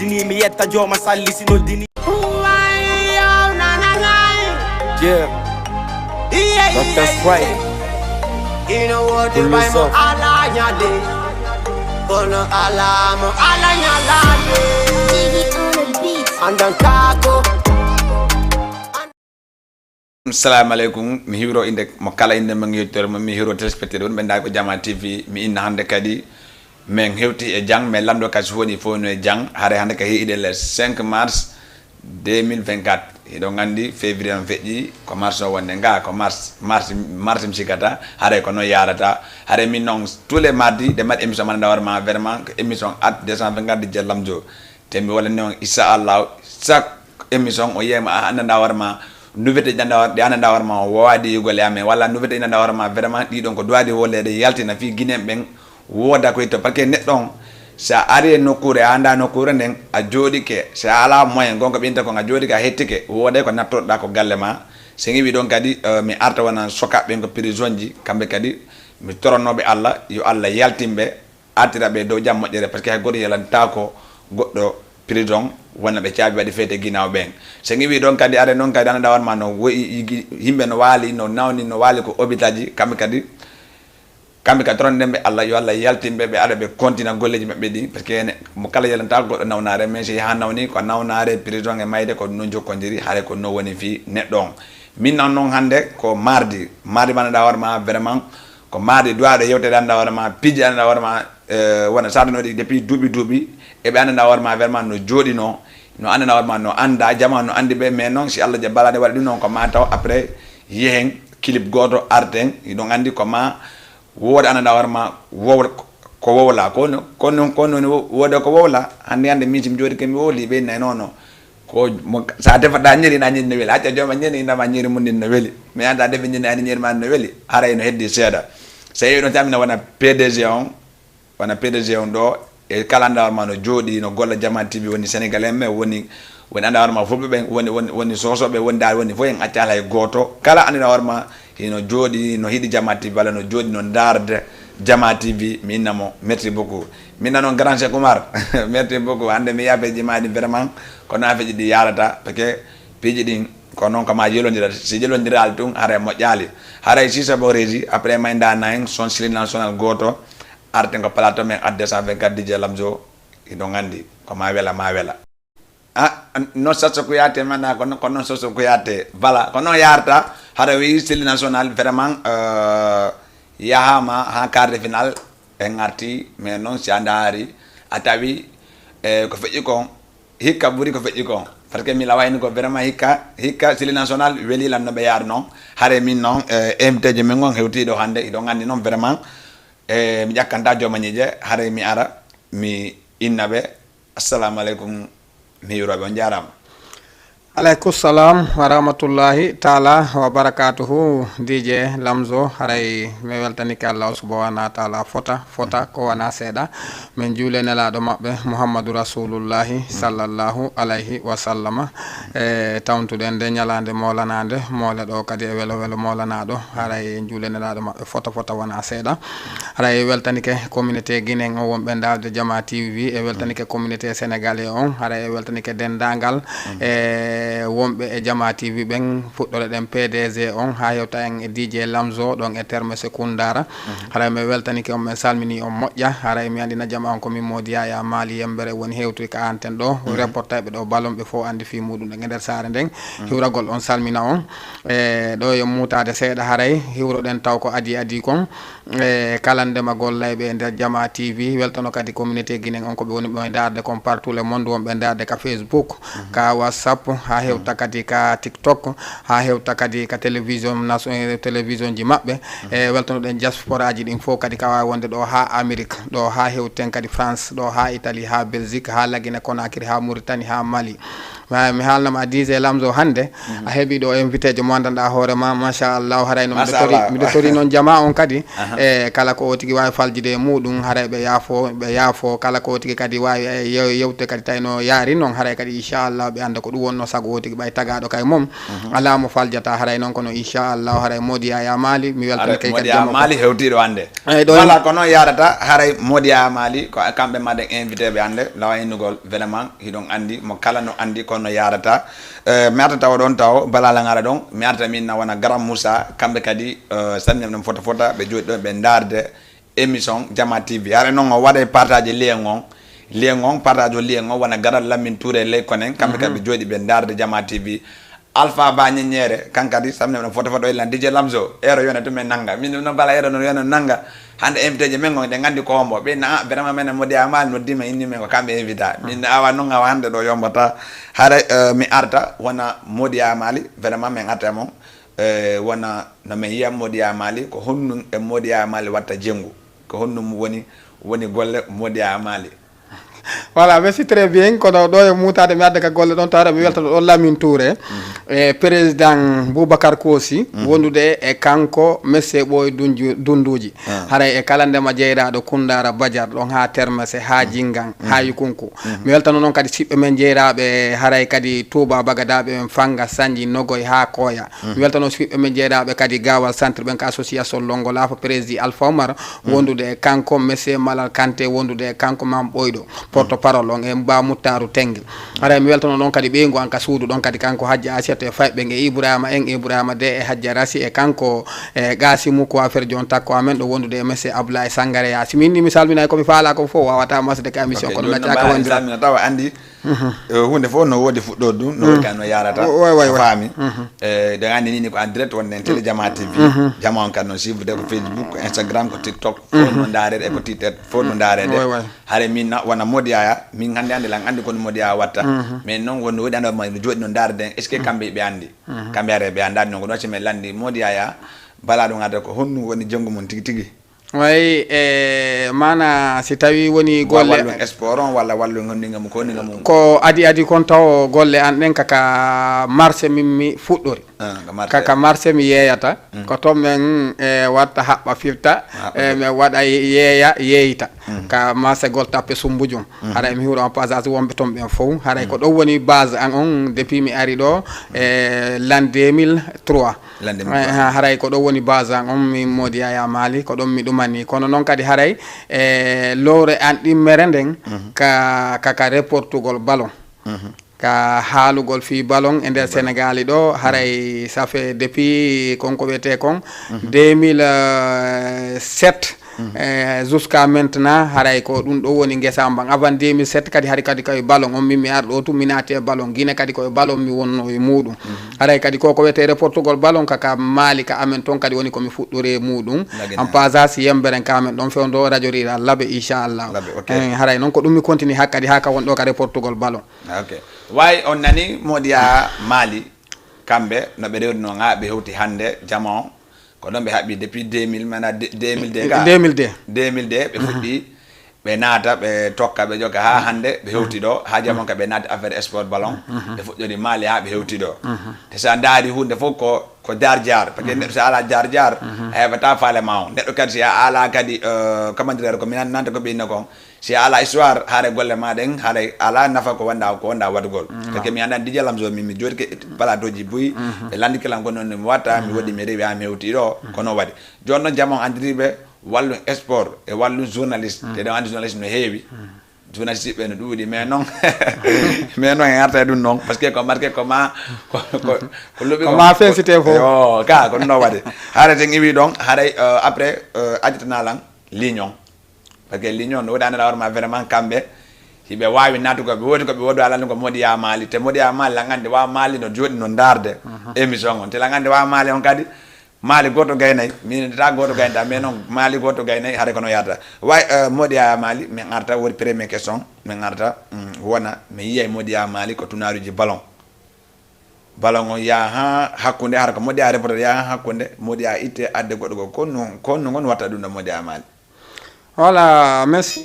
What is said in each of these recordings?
noddini mi yetta jooma salli si noddini yeah Dr. Sprite Pull us up Assalamu alaikum mi hiro inde mo kala inde mo ngiyotor mo mi hiro telespectateur on benda ko Jama TV mi inna hande kadi men hewti e jang men lamdo kasi woni fo no e jang hare hande ka hiide le 5 mars 2024 ido ngandi février on feƴƴi ko mars o wonde nga ko mars mi sikata hare ko no yarata hare min non tous les mardis de mat émission man dawarma vraiment émission at 224 de lamjo te mi wala non inshallah chaque émission o yema anda dawarma nouvelle de anda warma wadi yugol yame wala nouvelle anda warma vraiment di don ko doadi wolede yaltina fi guinem ben woda ko to parce que neddon sa ari nokure anda nokure nden a jodi ke sa ala moyen gonko binta ko a jodi ka hettike wode ko nattoda ko galle ma se ngi don kadi mi arta wana soka ben ko prison ji kambe kadi mi toronobe alla yo alla yaltimbe atira be do jam modere parce que hay godo yalanta ko goddo prison wonna be caabi wadi fete ginaaw ben se ngi don kadi are non kadi anda warma no himbe no wali no nawni no wali ko obitaji kambe kadi kambe ka tron dembe Allah yo Allah yaltimbe be ada be kontina golleji mabbe di parce que mo kala yalanta goddo nawnare mais si ha nawni ko nawnare prison e mayde ko no jokkondiri hare ko no woni fi neddon min non non hande ko mardi bana da warma vraiment ko mardi doade yewte da warma piji da warma wona sadano depuis dubi e be anda warma vraiment no jodi no anda warma no anda jama no andi be mais non si Allah je balade wadi non ko ma taw après yehen clip goto arten idon andi ko ma woda anda warma ko wowla kono woda ko wowla ande mi tim jodi kemi woli be nay nono ko sa defa da nyiri na nyiri no weli acca joma nyiri ndama nyiri mun no weli mais anda defa nyiri ani nyiri man no weli haray no heddi seeda sey no tamina wana PDG on do e kalanda warma no jodi no golla Jama TV woni sénégalais me woni anda warma fulbe be woni sosobe woni dal woni fo en acca hay goto kala anda warma ino jodi no hidi Jama TV wala no jodi no darde Jama TV minamo merci beaucoup minano grand Cheikh Oumar merci beaucoup ande mi yabe jimaadi vraiment ko na feji di yarata parce que piji din ko non ko ma jelondira si jelondira al tun are mo jali hare si sa boreji après mainda naing son sili national goto arte ko plateau men ad 224 DJ Lamzo ido ngandi ko ma wela no sasso ko yate mana ko non sasso ko yate voilà ko non yarta hare wi sili national vraiment yahama ha quart de finale en arti mais non si andari atawi ko feji ko hikka buri ko feji ko parce que mi lawayni ko vraiment hikka sili national weli lan no be yar non hare min non MTJ men gon hewti do hande ido ngandi non vraiment mi jakkanta jomañije hare mi ara mi innabe assalamu alaikum mi yurobe on jarama aleykum salam wa rahmatullahi taala wa barakatuhu DJ Lamzo haray mi weltanike Allah subhanahu wa taala fota ko wana seeda min juule nelaɗo mabɓe Muhammadu Rasulullahi sallallahu alayhi wa sallama tawntuɗen nde ñalande molanade mole ɗo kadi e welo molanaɗo haray juule nelaɗo mabɓe fota wana seeɗa haray weltanike communauté guinen o wonɓe dalde Jama TV e weltanike communauté sénégalais on haray weltanike dendagal wonɓe e Jama TV ɓen fuɗɗore ɗen PDG on ha yewta en e DJ Lamzo ɗon e terme secondara haray mi weltanike on min salmini on moƴƴa haray mi andina jama on komin modi Yaya Mali Yembere woni hewtude ka anten ɗo reportaɓe ɗo ballonɓe fof andi fi muɗum ɗe nder saare nden hiwragol on salmina on ɗo yo mutade seeɗa haray hiwroɗen taw ko adi kon kala ndemagol layɓe e nder Jama TV weltano kadi communauté guinen on koɓe woni ɓe darde comme partout le monde wonɓe darde ka Facebook ka WhatsApp ha hewta kadi ka TikTok ha hewta kadi ka télévision ji mabɓe e weltanoɗen diaspora ji ɗin fof kadi ka wawi wonde ɗo ha Amérique ɗo ha hewten kadi France ɗo ha Italie ha Belgique ha Laguine Conakry ha Mauritanie ha Mali mi haalnama DJ Lamzo hande a heeɓi ɗo invité jo mo andanɗa hoore ma machallahu haray no miɗo tori noon jama on kadi e kala ko o tigui wawi faljude muɗum haray ɓe yaafo kala ko o tigui kadi wawi yewtude kadi tawno yaari noon haray kadi inchallah ɓe anda ko ɗum wonno saago o tigui ɓay tagaɗo kay mom ala mo faljata haray noon kono inchallahu haray Mody Yaya Mali mi weltan kay kadi Mali hewtiɗo hande ɗo voilà ko noon yarata haray Mody Yaya Mali ko kamɓe maɗen invité ɓe hande lawa innugol vraiment hiɗon andi mo kala no andi kono yarata mi arta tawa ɗon taw balala ngara ɗon mi arta min na wona Garam Moussa kamɓe kadi sannem ɗum fota ɓe jooɗi ɗon ɓe darde émission Jama TV haray noon o waɗa partage lien on partage o lien on wona Garal Lamine Touré ley konen kamɓe kadi ɓe jooɗi ɓe darde Jama TV Alpha Ba ñeñere kankadi samne no foto illa DJ Lamzo ero yone to men nanga min no bala ero no yone nanga hande invité je men de ngandi ko hombo be na vraiment men Mody Yaya Mali no dima inni men ko kambe invita min awa non awa hande do yombata hare mi arta wona Mody Yaya Mali vraiment men arta mo wona no men yiya Mody Yaya Mali ko honnum e Mody Yaya Mali watta jengu ko honnum woni golle Mody Yaya Mali. Voilà, merci très bien kono ɗo e mutade mi adda ka golle ɗon tawra mi welta ɗo Lamine Touré e président Boubacar Kosi wondude e kanko messe ɓoye dunduji haray e kala ndema jeyraɗo Koundara Badiar ɗon ha Termese ha Jingan ha Yukunku mi weltano noon kadi siɓɓe men jeyraɓe haray kadi Touba Bagadaɓe men Fanga Sanji Nogoy ha Koya mi weltano siɓɓe men jeyraɓe kadi Gawal centre ɓen ko association Longolafa président Alpha Oumar wondude e kanko messe Malal Kanté wondude e kanko Mam Ɓoyɗo porte parole on e Mba Muttaru Tengue haray mi weltano ɗon kadi ɓeygu an ka suudu ɗon kadi kanko Hadji Assiata e fayɓe nge Ibrahima de e Hadji Rasi e kanko e Gasimu ko affaire jon takko amen ɗo wondude e monsieur Abdoulaye Sangare ya si min ni mi salmina komi faala ko fof wawata masde ka émission kono naccaka wondir tawa andi hunde fof no woodi fuɗɗo ɗum no woodi no yarata faami de andi ni ko en direct wonde en télé Jama TV Jama on kadi noon suivre de ko Facebook ko Instagram ko TikTok fof no daarede e ko Twitter fof no daarede haare min wona Mody Yaya min hande lan andi kono Mody Yaya watta mais noon wonno woodi ando ma no jooɗi no daarde est ce que kamɓe ɓe andi kamɓe are ɓe andani noon ko ɗon men landi Mody Yaya bala ɗum adda ko honnu woni janggo mon tigi tigi way mana si tawi woni golle sport on walla wallu gondingam ko adi kon taw golle an ɗen kaka marché mi fuɗɗori kaka marché mi yeeyata ko toon men watta haɓɓa firta mi waɗa yeeyita ka marché gol tappe Sumbujum haɗa mi hiwɗo en passage wonɓe toon ɓen fof haɗa ko ɗon woni base an on depuis mi ari ɗo l'an 2003 haray ko ɗo woni base an on mi Mody Yaya Mali ko ɗon mi ɗumani kono noon kadi haray lowre an ɗimmere nden kaka reportugol ballon ka haalugol fi ballon e nder Sénégal ɗo haray ça fait depuis konko wiyete kon 2007 jusqu'à maintenant haray ko ɗum ɗo woni guesa ban avant 2007 kadi hari kadi koye ballon on mi ar ɗo tum mi naati e ballon guine kadi koye ballon mi wonno e muɗum haray kadi koko wiyete reportugol ballon kaka Mali ka amen toon kadi woni komi fuɗɗori e muɗum en passage yemberen ka amen ɗon fewndo radio rira laaɓe inchallah haray noon ko ɗum mi continue hakkadi ha ka won ɗo ka reportugol ballon way on nani Mody Yaya Mali kamɓe no ɓe rewri no ɓe hewti hande jama o ko ɗon ɓe haɓɓi depuis 2000 mana 2002 ɓe fuɗɗi ɓe naata ɓe tokka ɓe joga ha hande ɓe hewti ɗo ha jamon ka ɓe naati affaire sport ballon ɓe fuɗɗori Mali ha ɓe hewti ɗo te sa daari hunde fof ko jar par ce que neɗɗo so ala jar a heɓata faale ma o neɗɗo kadi si a ala kadi comment dire ko min nanta ko ɓinna kon si a ala histoire haare golle maɗen haare ala nafa ko wonda waɗugol parce que mi andan DJ Lamzo mi jooɗi ke balatoji buyi ɓe landi kelam ko noon mi watta mi waɗi mi rewi ha mi hewti ɗo kono waɗi joni noon jamon andiriɓe wallu sport e wallu journaliste te ɗon andi journaliste no heewi journaliste ɓe no ɗuuɗi mais noon mais noon en arta ɗum noon par ce que ko marqué koma ko luɓi koma félicité fof ka ko ɗum ɗo waɗi haare ten iwi ɗon haaray après aditanalan lignon par ce que lignon no woɗi andana warma vraiment kamɓe hiɓe wawi natugo ɓe woodi koɓe woɗi alani ko Mody Yaya Mali te Mody Yaya Mali lan andi wawa Mali no jooɗi no darde émission on te lan andi wawa Mali on kadi Mali goto gaynay min ta goto gaynta mais non Mali goto gaynay haare kono yarata way Mody Yaya Mali min arta woni première question min arta wona mi yiyay Mody Yaya Mali ko tunaruji ballon on ya ha hakkunde har ko Mody Yaya reporter ya ha hakkunde Mody Yaya itte adde goɗɗo go konno gon watta ɗum ɗo Mody Yaya Mali Voilà, merci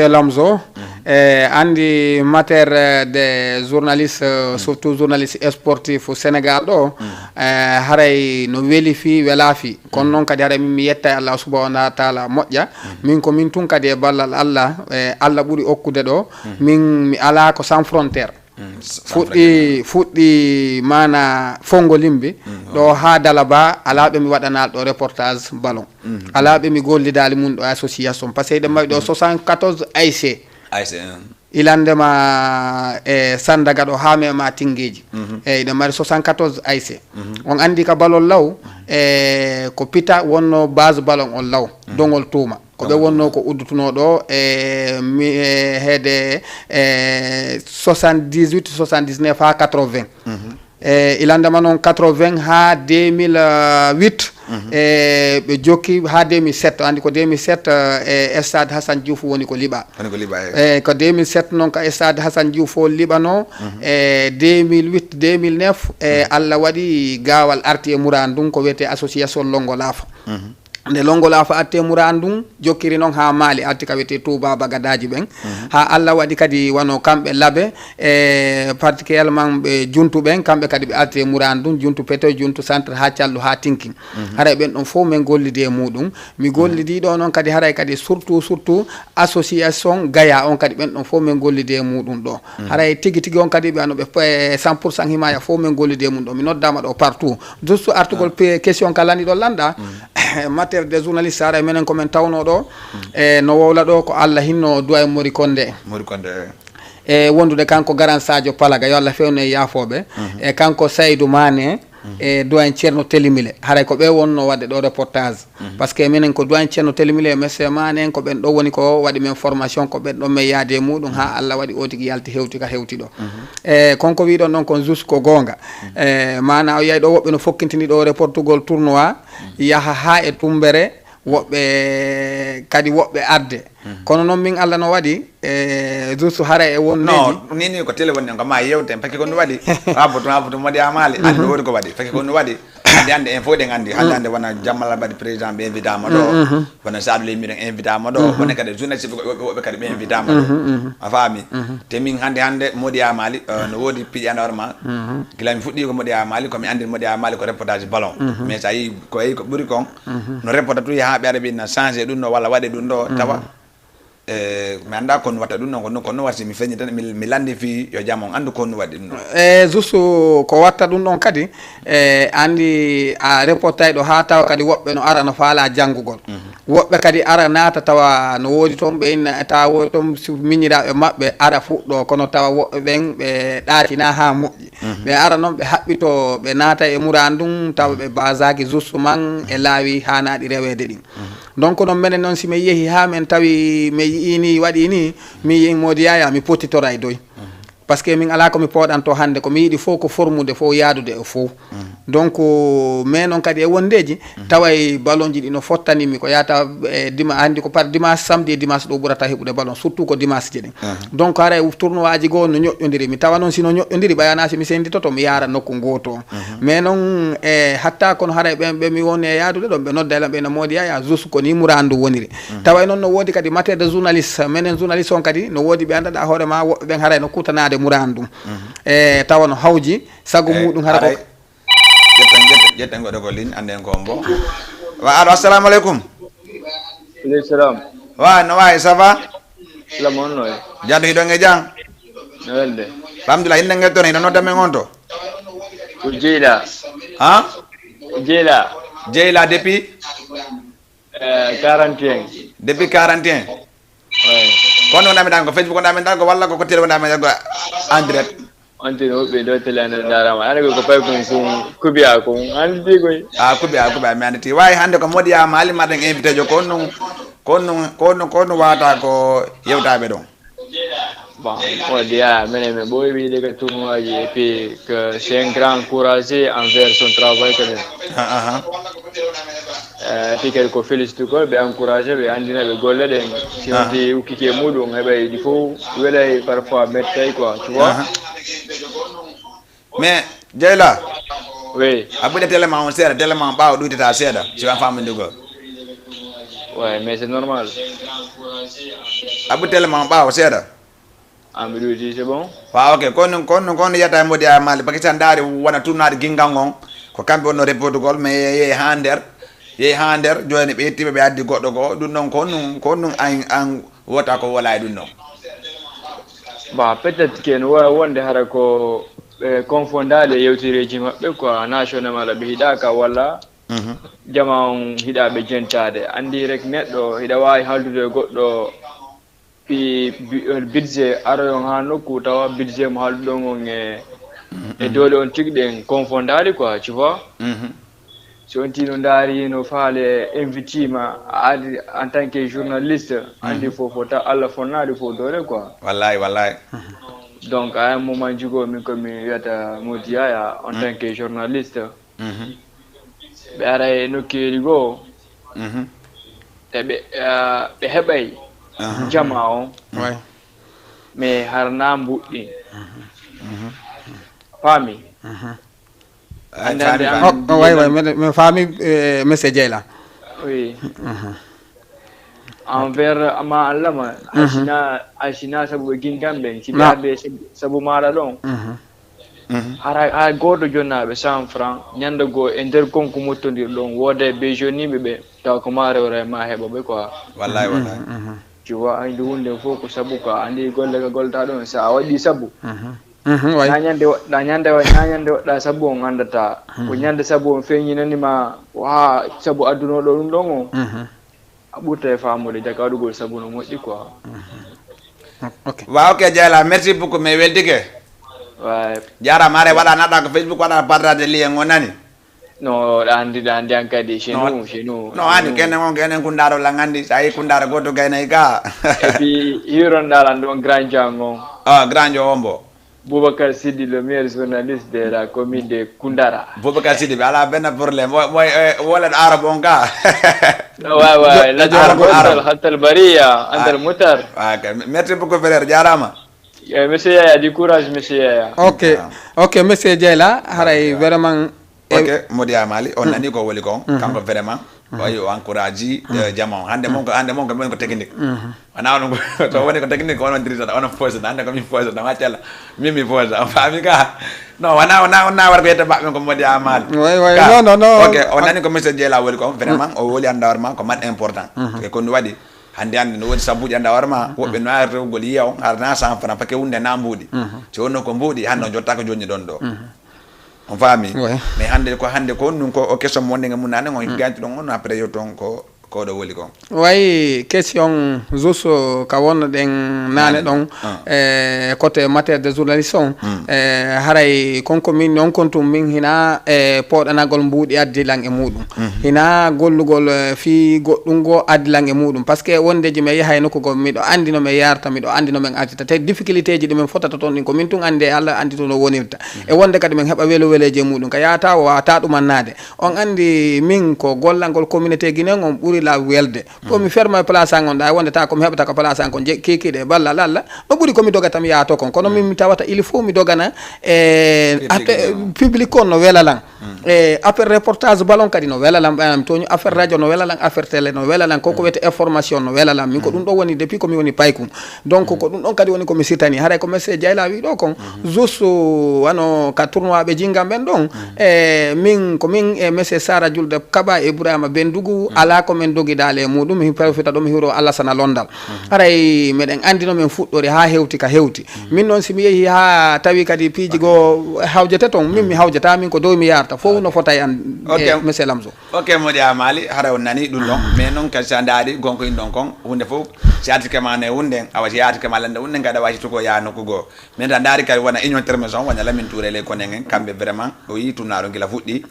Lamzo. Andi matière de journaliste, surtout journaliste sportif au Sénégal ɗo haray no weeli fi wela fi kono noon kadi haray min mi yetta Allah subhanahu wa taala moƴƴa min ko min tun kadi e ballal Allah Allah ɓuuri okkude ɗo min mi ala ko sans frontiére fuɗɗi mana fongo limbi ɗo ha Dalaba ala ɓe mi waɗanal ɗo reportage ballon ala ɓe mi gollidali mum ɗo association par ce que eɗen mbawi ɗo 74 AIC ilandema Sandaga ɗo ha mema Tingueji eɗen mari 74 AIC on andi ka ballon law ko pita wonno base ballon on law dongol tuuma ko ɓe wonno ko uddutuno ɗo heede 78 79 ha 80 ilandema noon 80 ha 2008 ɓe jokki ha 2007 andi ko 2007 stade Hassan Diouf woni ko liɓa ko 2007 noon ka stade Hassan Diouf o liɓano 2008 2009 Allah waɗi gawal arti e Mourandou ko wiyete association Longo Lafa nde Longo Lafa atte Mourandou jokkiri noon ha Mali arti ka wiyete Touba Bagadaji ɓen ha Allah waɗi kadi wano kamɓe laaɓe particulièrement ɓe juntu ɓen kamɓe kadi ɓe arti e Mourandou juntu Petoy juntu centre ha Thiallo ha Tinkin haray ɓen ɗon fof min gollidi e muɗum mi gollidi ɗo noon kadi haray kadi surtout association Gaya on kadi ɓen ɗon fof min gollidi e muɗum ɗo haray tigui on kadi ɓe ano ɓe 100% himaya fof min gollidi e mum ɗo mi noddama ɗo partout juste artugol question kalani ɗo landa matière des journalistes haray menen komin tawno ɗo no wowla ɗo ko Allah hinno duwa e Mori Konde wondude kanko Garan Sadio Palaga yo Allah fewne e yafoɓe e kanko Saydou Mané e doyen Ceerno Telimile haray ko ɓe wonno wadde ɗo reportage par ce que minen ko doyen Ceerno Telimile monsieur Mané en ko ɓen ɗo woni ko waɗi men formation ko ɓen ɗon men yaade e muɗum ha Allah waɗi o tigui yalti hewti ka hewti ɗo konko wiɗon noon kon juste ko gonga mana o yiyay ɗo woɓɓe no fokkintini ɗo reportugol tournoi yaha ha e Tumbere woɓɓe kadi woɓɓe arde kono noon min Allah no waɗi juste hara e wonneji non nini ko télé wonni ko ma yewten paki ko no waɗi haboto modi amali andi wodi ko waɗi paki ko no waɗi hande info ɗen andi hande wona Jammala Badi président ɓe invité ma ɗo wona Sadou Lemiren invité ma ɗo wona kadi journaliste woɓɓe kadi ɓe invité ma ɗo a faami te min hande modi amali no wodi piƴande hoore ma gila mi fuɗɗi ko modi amali komi andi modi amali ko reportage ballon mais sa yi ko ɓuuri kon no reporta tu ha ɓe ara ɓe na changé ɗum ɗo walla waɗe ɗum ɗo tawa mi anda kono watta ɗum ɗon kono watti mi feñi tan mi landi fi yo jam on andu kono waɗi ɗum ɗon juste ko watta ɗum ɗon kadi andi a reportage ɗo ha tawa kadi woɓɓe no ara no faala janngugol woɓɓe kadi ara naata tawa no woodi toon ɓe inna tawa woodi toon miñiraɓe maɓɓe ara fuɗɗo kono tawa woɓɓe ɓen ɓe ɗaatina ha moƴƴi ɓe ara noon ɓe haɓɓito ɓe naata e Mourandou tawa ɓe basaki juste man e laawi ha naɗi rewede ɗin donc noon minen noon si mi yeehi ha min tawi mi yiini waɗi ni mi yi Mody Yaya mi pottitora e doy par ce que min ala komi poɗanto hande komi yiiɗi fof ko formude fof yaadude e fof donc mais noon kadi e wondeji taway ballon ji ɗi no fottanimi ko yata dimanche andi ko par dimanche samedi e dimanche ɗo ɓurata heɓude ballon surtout ko dimanche ji ɗen donc haray tournoi ji goo no ñoƴƴodiri mi tawa noon sino ñoƴƴodiri ɓayana si mi senditoto mi yaara nokku goto mais noon hatta kono haray ɓe mi woni e yaadude ɗon ɓe nodda ɓe no Mody Yaya juste ko ni Mourandou woniri taway noon no woodi kadi matière de journaliste menen journaliste on kadi no woodi ɓe andaɗa hoore ma woɓɓe ɓen haray no kutanade Mourandou tawa no hawji sago muɗum hara ko jetten goɗo ko ligne anden ko mbo wa alo assalamu aleykum aleykum salam wa no wawi ça va salam on noy jaddo hiɗon e jang no welde alhamdulillah inde ngettone hiɗo nodda men on to ko Jeyla ha Jeyla depuis 41 depuis 41 kono wonɗamen ko Facebook wonɗamen ɗan ko walla ko télé wonɗamen ko en direct antino woɓɓe ɗo télé ande darama ane ko pay kon kubiya kon anditi koy kubiya mi anditi wawi hande ko Mody Yaya haali maɗen invité jo kono wata ko yewtaɓe ɗon bon Mody Yaya minen min ɓooyi wiide ko tournoi ji et puis que c'est un grand encouragé envers son travail quand même puis kadi ko félicité ko ɓe encouragé ɓe andina ɓe golle ɗen sinoti ukkiki e muɗum heɓay il faut welay parfois mettay quoi tu vois mais Jeyla oui a ɓuɗe télément on seeɗa télément ɓaawa ɗuytata seeɗa si wan famindigol Ouais, mais c'est normal. abu tellement bawo seda Ambidouti, c'est bon? wa ok kon yata modi a mali pakistan dari wana tunade gingangon ko kambe onno report me ye hander joni be tibe be addi goddo go dun non kon an wota ko wala dun non Bah, peut-être que nous wonde hara ko confondale yewtireji mabbe ko national mala be hidaka wala jama on hidabe jentade andi rek neddo hida wawi haldude goddo budget arayon ha nokku tawa budget mo haldudo ngon e dole on tigden confondale quoi tu vois so on tino dari no faale invitima adi en tant que journaliste andi fofota alla fonnade fo dole quoi wallahi donc à un moment jugo min ko mi yata modiaya en tant que journaliste be ara no kerigo be hebay jama on ouais mais harna mbuddi fami ouais me fami monsieur Dieyla oui envers ama allama asina sabu gingambe ci be sabu mara don hara godo jonnaɓe 100 francs ñande go e nder konko mottodir ɗon wode be joniɓe ɓe taw ko ma rewre ma heɓa ɓe quoi wallahi tu vois andi hunde fof ko sabu ko andi golle ko golta ɗon sa a waɗi sabu ñande waɗɗa sabu on andata ko ñande sabu on feñinanima ha sabu addunoɗo ɗum ɗon o a ɓurta e famude jaga waɗugol sabu no moƴƴi quoi wa ok Dieyla merci beaucoup mais weldike ouais jarama are waɗa naɗa ko Facebook waɗa partage lien o nani no andi an kadi chez nous no andi kenen kundaro la ngandi sai kundaro goto gaynay ga et puis hiron dalan don grand jango grand jo ombo Boubacar Sidi le meilleur journaliste de la commune de Koundara Boubacar Sidi ala ben problème moy wala arab on ga ouais la arab hatta al bariya anta al mutar merci beaucoup frère jarama monsieur Yaya du courage monsieur Yaya ok monsieur Dieyla haray vraiment ok modi amali on nani ko woli kon kanko vraiment o encourage jama hande mon ko men ko technique ana on to woni ko technique on dirisa on force hande ko mi force na matela mi force fami ka no wana war ko yetta ba ko modi amali non ok on nani ko monsieur Dieyla woli kon vraiment o woli andawarma ko mat important e ko no wadi hande no wodi sabuji andawarma wobbe no ar rewgol yiyaw arna 100 francs parce que hunde na mbudi so wonno ko mbudi hande on jotta ko jonni don do on fami mais hande ko nun ko o question mo ndenge mun nane on ganti don on après yo ton ko do woli ko way question zuso ka wonno den nane don côté matière de journalisme haray konko min non kontum min hina podanagol mbudi addilang e mudum hina gollugol fi goddum go addilang e mudum parce que wondeji me yahay noko go mido andi no me yarta mido andi no men acita te difficulté ji men fotata ton din ko min tun ande Allah andi to no wonirta e wonde kadi men heba weleje mudum ka yata wa ta dum annade on andi min ko gollangol communauté ginen on buri la welde ko mi ferma place an on da wonde ta ko mi hebata ko place an ko kekide balla lalla no buri ko mi dogata mi yaato kon kono min mi tawata il faut mi dogana public on no welalan affaire reportage ballon kadi no welalan bam to affaire radio no welalan affaire télé no welalan ko wete information no welalan min ko dum do woni depuis ko mi woni paykum donc ko dum don kadi woni ko mi sitani haray ko monsieur Dieyla wi do kon josso ano ka tournoi be jingam ben don min ko min monsieur Sara Julde Kaba e Ibrahima Bendugu ala ko men dogi dale mudum mi profita do mi hiro Alassana Londal haray meden andino men fuddori ha hewti ka hewti min non simi yehi ha tawi kadi piji go hawjete ton min mi hawjata min ko do mi yarta fo no fotay an monsieur Lamzo ok modi amali haray on nani dum don mais non ka sandadi gonko indon kon hunde fo siati kemane hunde awati siati kemalande hunde ngada wati to ko ya no ko go men da dari kay wona union termaison wona lamin tourele ko nengen kambe vraiment o yi tunaro ngila fuddi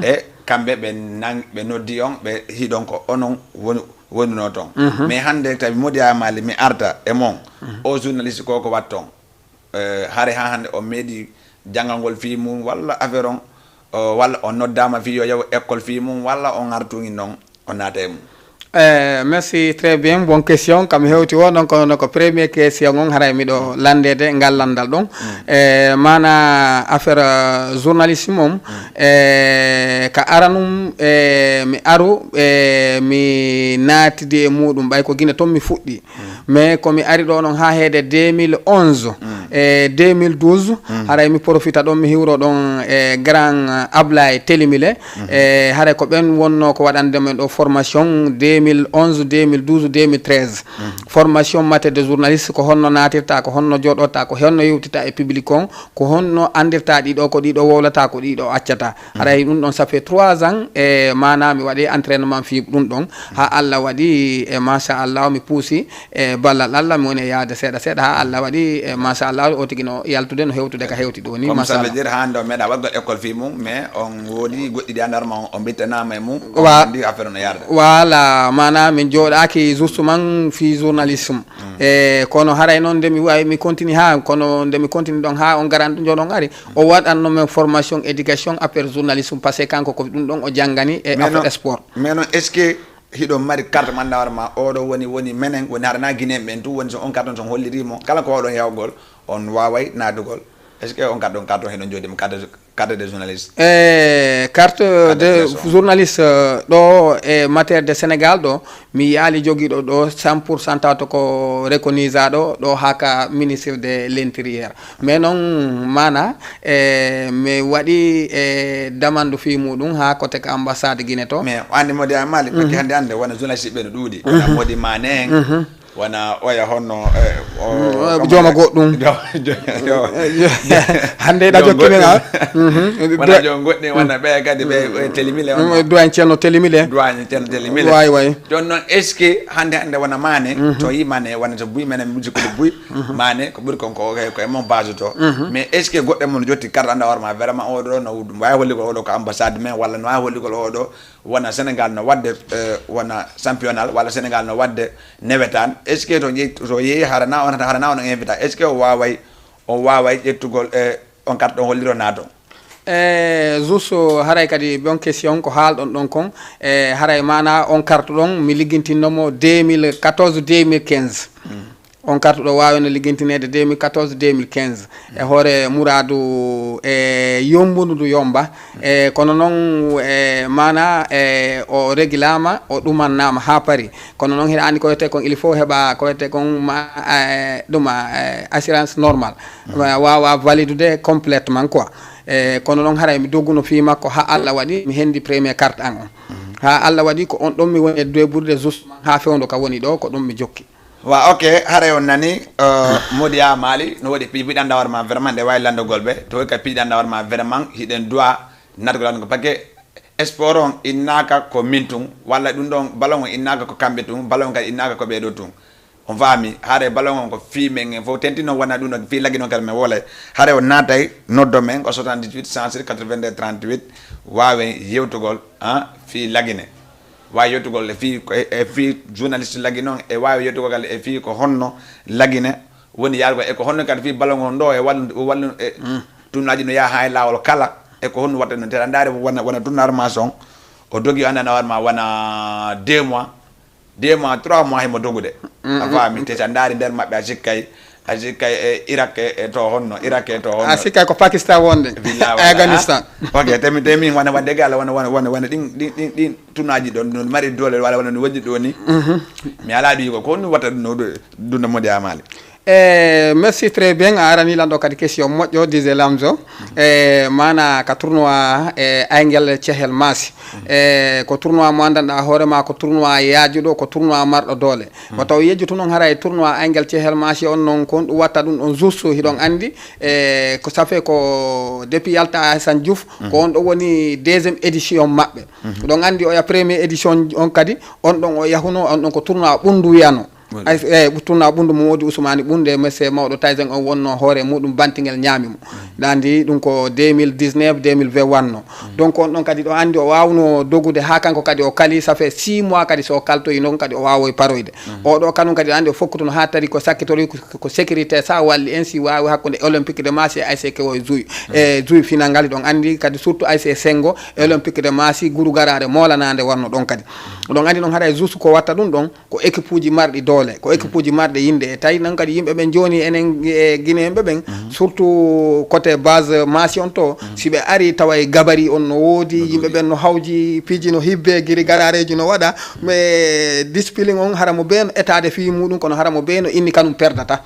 e kambe be noddi on be hidon ko onon woni no ton mais hande tawi modi amali mi arta e mon o journaliste ko watton hare ha hande o medi jangangol fi mum walla affaire on walla on noddama fi yo yaw école fi mum walla on artungi non on nata e mum Merci, très bien, bonne question. Comme hewti o donc première question on haray miɗo landede ngal landal ɗon mana affaire journalisme mom ka aranum mi aru mi naatidi e muɗum ɓay ko guine toon mi fuɗɗi mais komi ari ɗo noon ha heede 2011 e 2012 haray mi profita ɗon mi hiwro ɗon grand Ablaye Telimile haray ko ɓen wonno ko waɗande men ɗo formation 2011 2012 2013 formation matière de journaliste ko honno natirta ko honno joɗota ko honno yewtita e public on ko honno andirta ɗiɗo ko ɗiɗo wowlata ko ɗiɗo accata haray ɗum ɗon ça fait 3 ans e mana mi waɗi entraînement fi ɗum ɗon ha Allah waɗi e machallah mi puusi e ballal Allah mi woni e yaade seeɗa seeɗa ha Allah waɗi e machallah o tigi no yaltude no hewtude ka hewti ɗo ni machallah comme ça veut dire hande o meeɗa waɗgol école fi mum mais on woodi goɗɗiɗi andarma o bittanama e mum ndi affaire no yarda voilà mana min joɗaki justement fi journalisme e kono haray noon nde mi wawi mi continue ha kono nde mi continue ɗon ha on garan ɗum joɗon ari o waɗanno men formation éducation affaire journalisme par ce que kanko ko ɗum ɗon o janggani e affaire sport mais non est ce que hiɗo mari carte mandawar ma oɗo woni menen woni harana guinéen ɓen tu woni so on carte on son hollirimo kala ko oɗon yawgol on waway naadugol est ce que on carte on carte on heɗon jooɗima carte de journaliste carte de journaliste ɗo e matière de Sénégal ɗo mi yaali joguiɗo ɗo 100% tawato ko recognisaɗo ɗo haka ministre de l'intérieur mais noon mana mi waɗi damandu fi muɗum ha côté ko ambassade Guinée to mais andi modi amali pakki hande wona journaliste ɓe no ɗuuɗi wona modi mane en wana oya honno jooma goɗɗum hande ɗa jokkimi ha wana jo goɗɗi wana ɓe kadi ɓe Telimile doyen ceerno Telimile way jon noon est ce que hande wona mane to yi mane wona to buy menen muji koɗo buy mane ko ɓuuri konko e mon base to mais est ce que goɗɗe mon jotti carte anda warma vraiment oɗo no wawi holligol oɗo ko ambassade men walla no wawi holligol oɗo wona Sénégal no wadde wona championnat walla Sénégal no wadde newetan est ce que to yeehi harana on invita est ce que o waway ƴettugol on carte ɗon holliro naato juste haray kadi bon question ko haalɗon ɗon kon haray mana on carte ɗon mi liggintinnomo 2014 2015 on carte ɗo wawino liggintinede 2014 2015 e hoore Mouradou yombundu yomba kono noon mana o régulama o ɗumannama ha paari kono noon hiɗa andi ko wiyete kon il faut heɓa ko wiyete kon ɗuma assurance normal wawa validude complètement quoi kono noon haray mi dogguno fi makko ha Allah waɗi mi hendi premier carte an on ha Allah waɗi ko on ɗon mi woni e deɓurde justement ha fewndo ka woni ɗo ko ɗum mi jokki wa ok haray on nani modi ya maali no waɗi piɗiɗanda warma vraiment nde wawi landogol ɓe to woy ka piɗiɗanda warma vraiment hiɗen droit natgol landogol par ce que sport on innaka ko min tun walla ɗum ɗon ballon on innaka ko kamɓe tun ballon kadi innaka ko ɓeɗo tun on faami haare ballon on ko fi men fof tentino wona ɗum ɗo fi lagui noon kadi men wolay haare o naatay noddo men ko 78 106 82 38 wawen yewtugol fi laguine wawi yettugol e fi journaliste lagui noon e wawi yettugol kadi e fi ko honno laguine woni yargo e ko honno kadi fi ballon on ɗo e wallu e tunnaji no yaha ha e lawol kala e ko honno watta no tera ndaari wona tournarmation o dogi andana warma wona 2 mois 3 mois himo dogude a faami te sa ndaari nder maɓɓe a sikkay e Irak e to honno a sikkay ko Pakistan wonde Afghanistan ok temi wona wadde gala wona ɗin tunaji ɗon no mari dole walla wona no waɗi ɗo ni mi ala ɗum ko honno watta ɗum dunda modi amali merci très bien a arani lanɗo kadi question moƴƴo dise Lamzo mana ka tournoi Aygel Cehel Massi ko tournoi mo andanɗa hoorema ko tournoi yaajuɗo ko tournoi marɗo doole mo taw yejjutu noon hara e tournoi Aygel Cehel Massi on noon kon ɗum watta ɗum ɗon juste hiɗon andi ko ça fait ko depuis Yalta Assane Diouf ko on ɗo woni 2e édition maɓɓe ɗon andi oya première édition on kadi on ɗon o yahuno on ɗon ko tournoi ɓundu wiyano ɓuttunna ɓundu mo wodi Ousmane ɓunde monsieur mawɗo Tyson on wonno hoore muɗum bantingel ñaami mo dandi ɗum ko 2019 2021 no donc on ɗon kadi ɗo andi o wawno dogude ha kanko kadi o kali ça fait 6 mois kadi so kaltoyi noon kadi o wawoy paroyde oɗo kanum kadi andi o fokkutuno ha tari ko sakkitori ko sécurité sa walli ainsi wawi hakkude olympique de Massy e ASC Kewoy Jouy e Jouy final ngal ɗon andi kadi surtout ASC Sengo e olympique de Massy guru garade molanade warno ɗon kadi ɗon andi ɗon haɗa juste ko watta ɗum ɗon ko équipe uji marɗi doole ko équipe uji marɗe yinde e tawi nan kadi yimɓe ɓen joni enen e guinéen ɓe ɓen surtout côté base Massy on to si ɓe ari tawa e gabari on no woodi yimɓe ɓen no hawji piiji no hibbe guiri garareji no waɗa mais discipline on hara mo be no état fi muɗum kono hara mo be no inni kanum perdata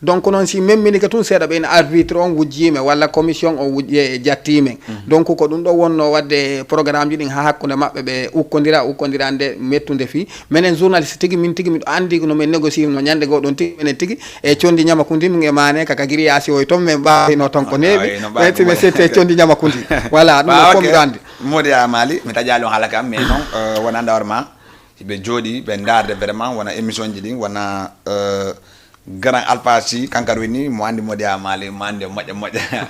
donc noon si memmini ke tun seeɗa ɓen arbitre on wujjime walla commission o wujje jattimen donc ko ɗum ɗo wonno wadde programme ji ɗin ha hakkude maɓɓe ɓe ukkodira nde mettude fi minen journaliste tigui min tigui miɗo andi no min négocie no ñande go ɗon tigui minen tigui e condi ñamakundi min e mane kaka grillage o ton min ɓawino ton ko neeɓi ɓeytimi sette condi ñamakundi voilà ɗum ɗo fof miɗo andi Mody Amali mi taƴali on haala kam mais noon wona dawarma ɓe jooɗi ɓe darde vraiment wona émission ji ɗin wona grand alpasi kankar wini mo andi Mody Amali mo andi moƴƴa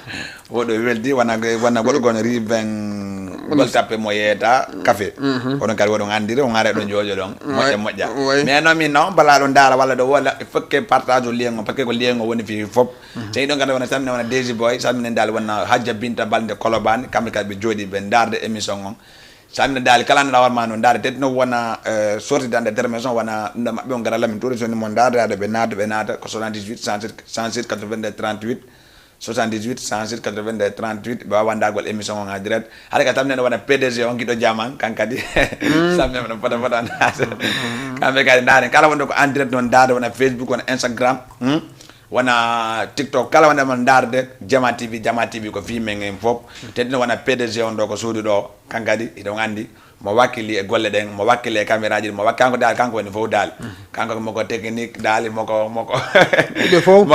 woɗo weldi wona goɗo gono riven gol tappe mo yeeta café oɗon kadi woɗon andire on are ɗon jooƴo ɗon moƴƴa mais noon min noon bala ɗon daara walla ɗo walla il faut que partage o lien o par ce que ko lien o woni fi fof so ɗon kadi wona salmine wona Désy Boy salminen dal wona Hadja Binta Balde Kolobane kamɓe kadi ɓe jooɗi ɓe darde émission on samina dali kala nana warma no ndaade tedno wona sorti dande détermination wona ɗum maɓɓe on gara lamin touri soni mo ndaade ɓe naata ko 78 107 82 38 78 107 82 38 ɓe wawa ndagol émission on en direct haɗa ka tamnene wona PDG on guiɗo jaman kankadi sammema no fota naata kamɓe kadi ndaade kala wonde ko en direct noon ndaade wona Facebook wona Instagram wona TikTok kala wonde mon darde Jama TV ko fi men en fof tedno wona PDG on ɗo ko suudu ɗo kankadi iɗon andi mo wakkili e golle ɗen mo wakkili e caméra ji mo wakki kanko dal kanko woni fof dal kanko moko technique dal moko ɓe fof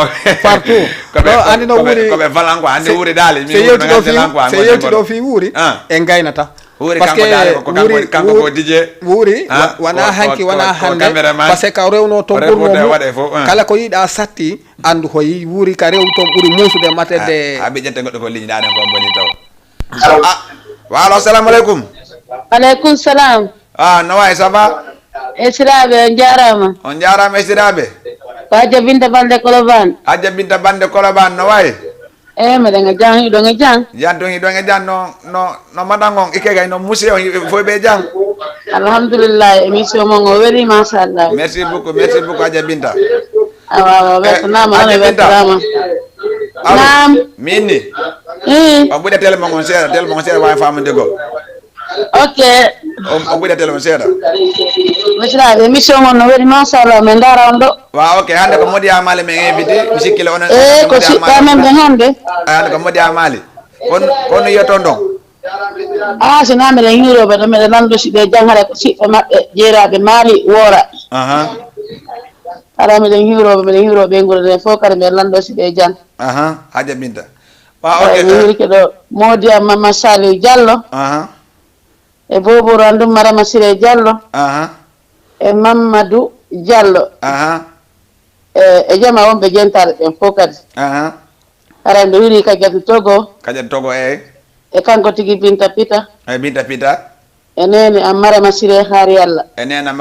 partout ɗo andi no wuuri koɓe falan quoi andi wuuri dal so yewti ɗo fi wuuri en gaynata parce que kanko ko DJ wuuri wona hanki wona hande par ce que ka rewno to ɓurno kala ko yiiɗa satti andu hoyi wuuri ka rew toon ɓuuri muusude matede ha ɓiƴƴette goɗɗo ko ligne ɗaɗen ko boni taw walo assalamu aleykum aleykum salam no wayi ça va esiraɓe on jarama esiraɓe ko Hadja Binta Balde Kolobane Hadja Binta Balde Kolobane no wayi meɗen e jang hiɗon e jang hiɗon e jang no maɗan on ikke gay no musi on foy ɓe jang alhamdulillah émission mon o weeli machallah merci beaucoup Hadja Binta awawa weltanama ono weltanama nam minni on ɓuuɗe télé mon on seeɗa wawi famude go ok on ɓuuɗe télé mon seeɗa machallah émission mon no weeli machallah min dara on ɗo wa ok hande ko Mody Amali min invité mi sikkile onon ko siɗɗa men ɓe hande hande ko Mody Amali kono yiyata on ɗon sina miɗen hiiroɓe ɗo miɗen nanndo siɓe jang haɗa ko siɓɓe maɓɓe jeeraɓe maali woora ala miɗen hiiroɓe ngurden fof kadi miɗen nanndo siɓe jang Hadja Binta mi hirike ɗo Mody Mama Saliou Diallo e Bobour Andou Marama Siré Diallo e Mamadou Diallo e jama wonɓe jentare ɓen fof kadi ara mbe wiri Kadiatou Togo e kanko tigi Binta Pita e nene a Marama Siré Har Yalla e nene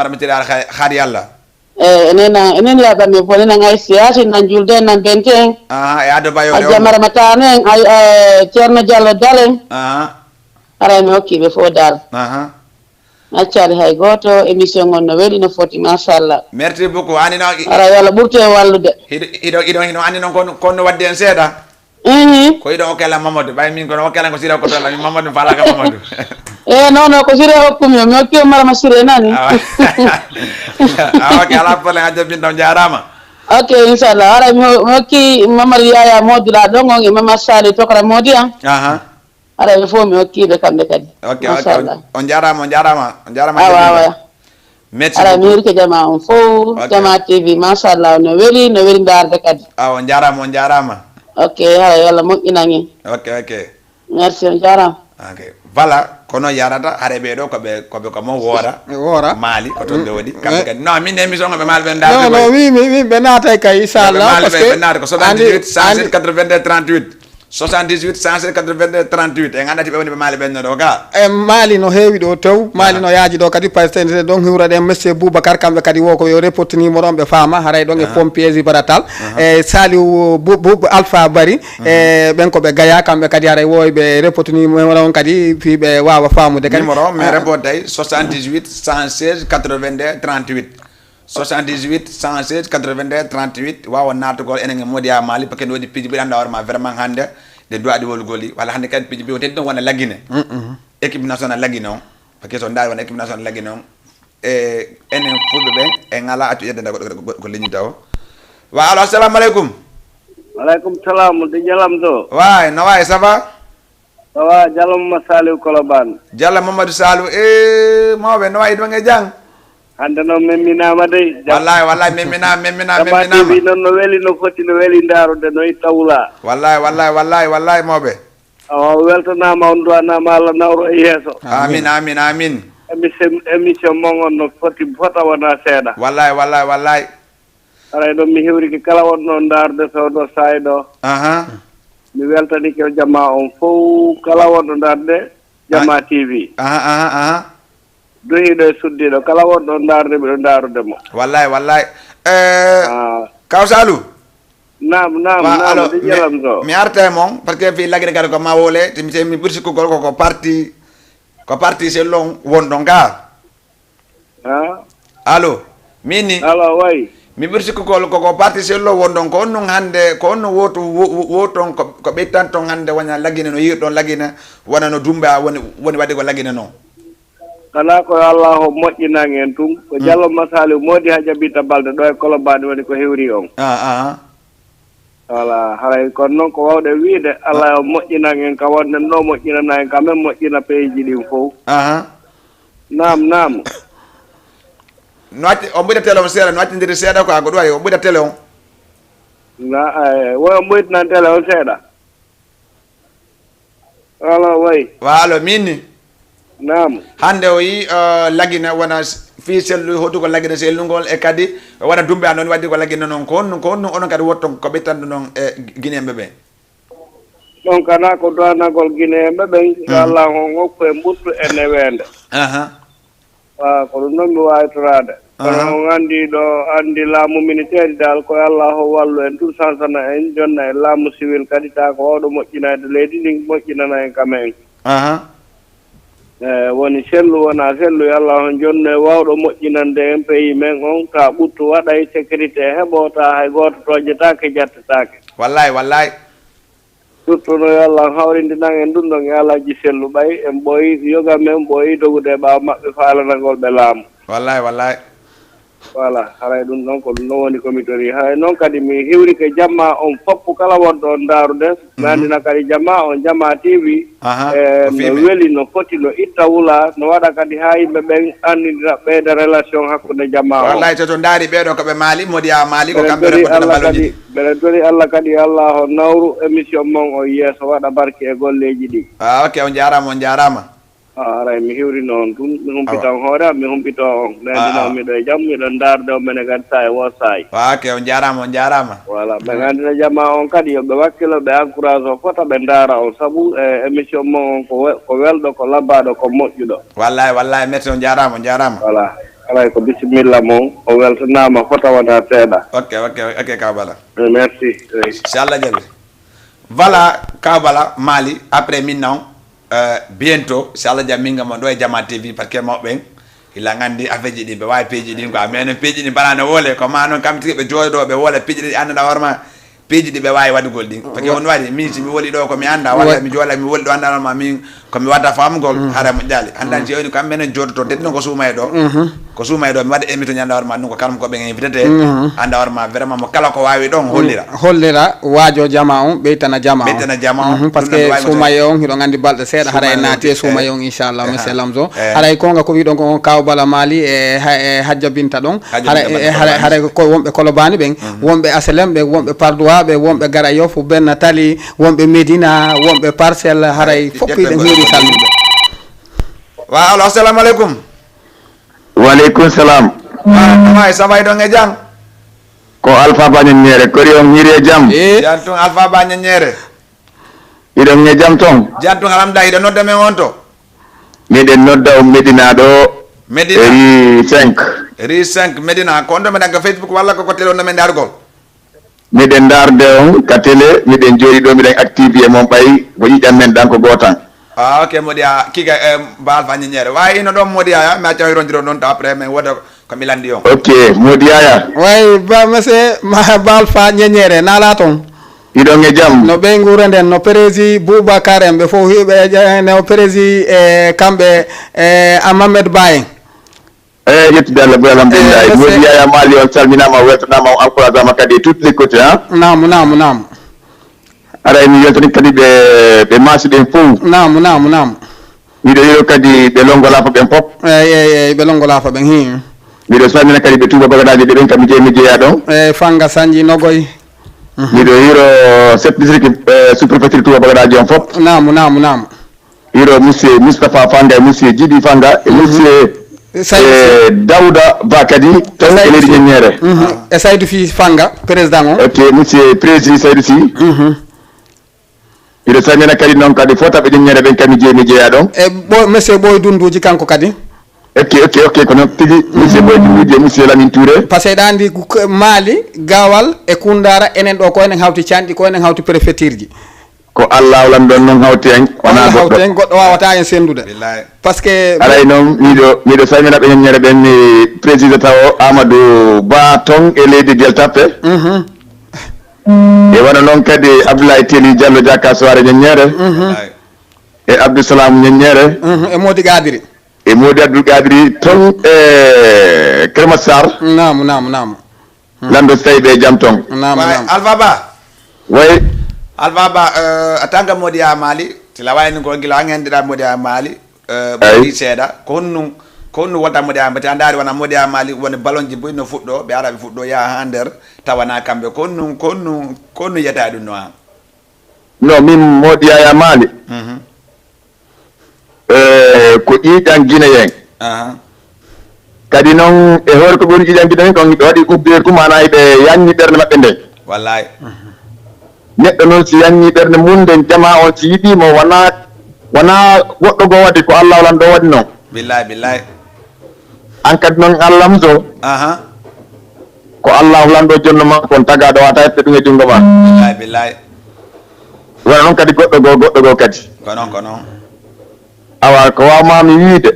yaɓami fo nena ngay siyasi nan julde nan bente en Hadja Marama Tane en Ceerno Diallo Dalen ara mi hokkiɓe fof dal accali hay goto émission on no weeli no foti machallah merci beaucoup ani no ara yo Allah ɓurte wallude hiɗo andi noon kono wadde en seeɗa ko yiɗo hokkela Mamadou ɓay min kono hokkela ko sira ko tolla min Mamadou falaka Mamadou non ko sire hokkumi o mi hokkima Marama Siré nani ok ala problème Hadja Binta on jarama ok inchallah ara mi hokki Mamadou Yaya Modula ɗon on e Mama Sali Tokra Mody ara ɓe fof mi hokkiɓe kamɓe kadi ok on jarama awa merci ara mi hirke jama on fof Jama TV machallah no weeli darde kadi on jarama ok ara yo Allah moƴƴinangen ok merci on jarama ok voilà kono yarata hare ɓeɗo koɓe komo woora maali ko toon ɓe waɗi kamɓe kadi non min émission ɓe maali ɓe non non wi ɓe naatay kay inchallah parce que ɓe naata ko 78 107 82 38 78 107 82 38 en andati ɓe woni ɓe maali ɓenno ɗo ga e maali no heewi ɗo tew maali no yaaji ɗo kadi par ce que donc hiwraɗen monsieur Boubacar kamɓe kadi wo ko yo reporte numéro on ɓe faama haray ɗon e pompier baratal e Saliou Alpha Bari e ɓen koɓe gaya kamɓe kadi haray wowi ɓe reporte numéro on kadi fi ɓe wawa famude kadi numéro mais reporte ay 78 116 82 38 78 116 82 38 wawa natugol enen e Modia Mali parce que no waɗi piiji ɓiɗi anda hoorema vraiment hande de duwaɗi wolgoli walla hande kadi piiji ɓi teddi ɗon wona laggine équipe national laggine on parce que so ndaari wona équipe national laggine on e enen fulɓe ɓen e ngala accu yeddede ko leñita o wa alo assalamu aleykum waleykum salam de jalam to way no way ça va Diallo Mamadou Saliou Colobane Diallo Mamadou Saliou e mawɓe no wayi ɗon e jang hande noon memminama dey wallahi memminama TV noon no weeli no foti no weeli daarude no itta wula wallahi mawɓe o weltanama on duwanama Allah nawro e yeeso amin émission mon on no fota wona seeɗa wallahi aray ɗon mi hewriki kala wonɗo daarde sowɗo saay ɗo mi weltanike jamma on fof kala wonɗo daarde jamma TV dohiɗo e suddiɗo kala wonɗo daarde miɗo daarude mo wallahi kaw Salou nam de jalam to mi arta e mon par ce que fi laggine kadi ko mawole mi ɓuuri sikkugol ko parti sellon wonɗon ga allo mini allo way mi ɓuuri sikkugol koko parti sello wonɗon ko on nun hande ko on no woton ko ɓeytan ton hande wona laggine no yirɗon laggine wona no dumba woni wadde ko laggine noon kala ko Allah o moƴƴinani en tum ko Diallo Masali modi ha jaɓita balde ɗo e Colobane woni ko hewri on voilà haray kono noon ko wawɗe wiide Allah o moƴƴinani en ka wonde no moƴƴinana en quand même moƴƴina peeji ɗin fof nam no acci o ɓuyda télé on seeɗa no accindiri seeɗa ko ɗum wayi o ɓuyda télé on woy o ɓuytinan télé on seeɗa alo way walo minni nam hande o yi laggine wona fi sellu hotuko laggine sellugol e kadi wona dumbe an noon waddi ko laggine noon ko honno onon kadi wotton ko ɓettande noon e guinéemɓe ɓen ɗon kana ko duwanagol guinéemɓe ɓen so Allah on hokku e ɓurtu e newende ko ɗum noon mi wawitorade kono on andi laamu militaire dal ko Allah o wallu en tout sansana en jonna e laamu civil kadi ta ko wawɗo moƴƴinade leydi ndin moƴƴinana en kamen woni sellu wona sellu Allah on jonno e wawɗo moƴƴinande en pays men on ta ɓurtu waɗay sécurité heɓota hay goto tojjetake jettetake wallahi surtout no Allah hawrindinan en ɗum ɗon e alaji sellu ɓay en ɓooyi yoga men ɓooyi dogude e ɓaawa maɓɓe faalanagol ɓe laamu wallahi voilà haray ɗum ɗon ko ɗum ɗon woni komi tori hay noon kadi mi hiwri ke jamma on foppu kala wonɗo on daarude mi andina kadi jamma on jamma TV no weeli no foti no itta wula no waɗa kadi ha yimɓe ɓen andidira ɓeyda relation hakkude jamma on wallahi to daari ɓeɗo koɓe maali Modia Mali ko kamɓe repoɗe ɓeɗen tori Allah kadi Allah o nawru émission mon o yeeso waɗa barke e golleji ɗi ok on jarama aray mi hiwri noon tun mi humpitan hoore am mi humpito on nandina miɗo e jaam miɗon daarde o mene kadi sa e wo sayi ok on jarama voilà ɓe gandina jamma on kadi yoɓe wakkilo ɓe encourage o fota ɓe daara on saabu e émission mo on ko welɗo ko labbaɗo ko moƴƴuɗo wallahi merci on jarama voilà alay ko bisimilla moon o weltanama fota wona seeɗa ok Kawbala merci si Allah jaɓi voilà Kawbala Mali après maintenant bientôt si Allah jaɓi min gam ɗo e Jama TV par ce que mawɓen ila gandi affaire ji ɗi ɓe wawi peeji ɗin quoi mais non peeji ɗi mbaɗano woole ko ma noon kam tigi ɓe jooɗo ɓe woola peeji ɗi annduɗa hoorema peeji ɗi ɓe wawi waɗugol ɗin par ce que on waɗi min si mi woli ɗo komi anda walla mi joola mi woli ɗo anda norma min komi wadda famugol haara moƴƴali andan si woni kamɓene jooɗoto deddi noon ko suuma e ɗo ko suuma e ɗo mi waɗa émission ñanda hoorema ɗum ko karam koɓe invitete anda hoorema vraiment mo kala ko wawi ɗon hollira waajo jama on ɓeytana jama on par ce que suumaye on hiɗo gandi balɗe seeɗa haray naati e suumaye on inchallah monsieur Lamzo haray konga ko wiɗon ko Kawbala Mali e Hadja Binta ɗon haray ko wonɓe Colobane ɓen wonɓe Asalem ɓe wonɓe Pardois ɓe wonɓe Gara Yoff Benna Tali wonɓe Médina wonɓe Parcelles haray fof hiɗen heeri salminde waaw assalamualaikum. Waalaikumsalam. Mai samay do ngejang. Ko Alpha Banyen nyere ko riyo nyire jam. Jantung Alpha Banyen nyere. Ido ngejam tong. Jantung alhamdulillah ido nodda men wonto. Meden nodda o Medina do. Medina. Ri 5 Medina ko ndo men daga Facebook walla ko tele on men dargol. Meden darde on ka tele meden jori do meden active e mon bay bo yidam men danko gotan. Ah ok modia kiga bal fa nyere way no do modia ya ma taw rondiro non ta après men wodo ko milandi on. Ok modia ya. Way ba monsieur ma bal fa nyere na la ton. Ido ngejam. No be nguranden no prési Boubacar embe fo hibe no prési kambe Ahmed Baye. Yetti dalla bu alhamdulillah. Modia ya mali on salminama weltanama encouragement kadi toutes les côtés hein. Naam. Ara mi yeltani kadi be masi den fou. Naam. Mido yo kadi be longola fa ben pop. Be longola fa ben hi. Mido sanina kadi be tuba bagadaji de ben kam je mi jeya don. Fanga sanji nogoy. Mido hiro set district sous-préfecture tuba bagadaji on fop. Naam. Hiro monsieur Mustafa Fanga, monsieur Djidi Fanga et monsieur Daouda Bakadi tan eledi nyere. E Saïdou fi Fanga président on. OK monsieur président Saïdou si. Ida sanena kadi non kadi fota be nyere ben kami je mi jeya don. Monsieur Boy Dunduji kanko kadi. Ok kono tigi monsieur Boy Dunduji monsieur Lamine Touré. Parce que dandi Mali Gawal e Kundara enen do ko enen hawti candi ko enen hawti préfecture ji. Ko Allah lan don non hawti en wana goddo wawata en sendude parce que alay non mido samina be nyere ben président tawo Amadou Ba ton e leydi Gueltape e wana non kadi Abdoulaye Teli Diallo Jaka soare nyere e Abdou Salam nyere e Modi Gadiri Abdou Gadiri ton Kermassar naam lando staybe jam ton naam Alpha Ba way Alpha Ba atanga modia Mali tila wayni ko gila ngendira modia Mali bari seda konnu wata modia mbati andari wana modia Mali woni balonji boy no fuddo be arabe fuddo ya hander tawana kambe konnu yata dum no min modia ya Mali ko idan Guinéen kadi non e hor ko boni idan Guinéen ko wadi ubbe ko mana be yanni berne mabbe ndey wallahi neɗɗo noon si yanni ɓernde munden jama on si yiɗimo wona goɗɗo goo waɗi ko Allah lan ɗo waɗi noon billahi an kadi noon allaham so ko Allah lan ɗo jonno ma kon tagaɗo wata hette ɗum e junngo ma billahi wona noon kadi goɗɗo goo kadi ko noon awa ko wawmami wiide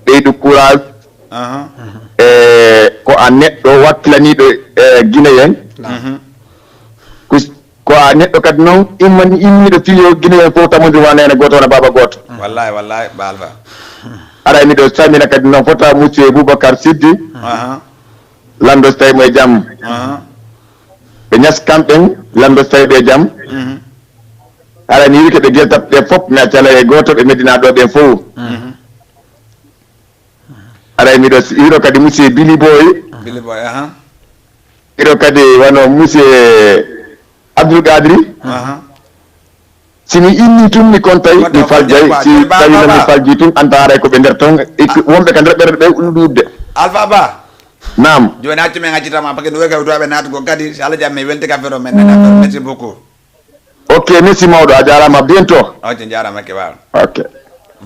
ɓeydu courage ko a neɗɗo wakkilaniɗo Guinéen ko a neɗɗo kadi noon immiɗo fiyo Guinéen fof tamude wanene goto wona baba goto wallahi balva ara miɗo samina kadi noon fota monsieur Boubacar Siddi lando so tawi mo e jaam ɓe ñaskamɓen lando so tawi ɓe jam ara mi wike ɓe Gueltape ɓe fof mi accala e goto ɓe Medina ɗo ɓen fof ara miɗo hiro kadi monsieur Billy Boy hiro kadi wano monsieur Abdoul Gadri simi inni tun mi kontay mi faljay si tawino mi falji tun anta haray ko ɓe nder ton wonɓe ka nder ɓerɗe ɓe ɗuɗde Alpha Ba nam joni accu men accitama parce que ɗo kaw toɓe natugo kadi so Allah jaam mi welti ka fero men nana merci beaucoup ok merci mawɗo a jarama bientôt ok jarama ke waw ok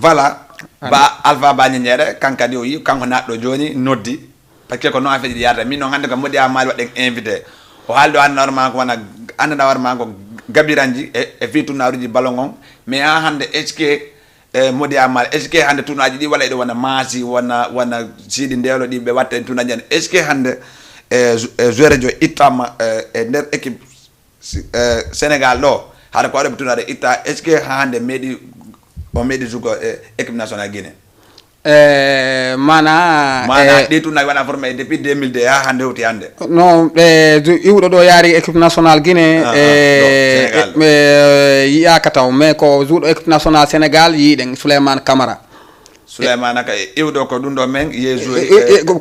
voilà ba Alpha Ba ñeñere kankadi o yi kanko natɗo joni noddi par ce que ko noon affaire ji yarata min noon hannde ko moɗi a maali waɗen invité o haalde o annda warma ko wona annda warma ko gabiranji e fi tournaruji ballon on mais ha hannde est ce que modi amal est ce que hannde tournaji ɗi walla ɗo wona maasi wona siidi ndewlo ɗi ɓe watta en tournaji en est ce que hannde joueur jo ittama e nder équipe Sénégal ɗo haɗa ko waɗaɓe tournade itta est ce que ha hannde meeɗi o meeɗi jougo équipe nationale Guinée mana ɗi tournaji waɗa formé depuis 2002 ha hannde hewti hannde non iwɗo ɗo yaari équipe nationale Guinée yiyaka taw mais ko juuɗo équipe nationale Sénégal yiiɗen Souleymane Camara Souleymane ka iwdo ko ɗum ɗo men yeesu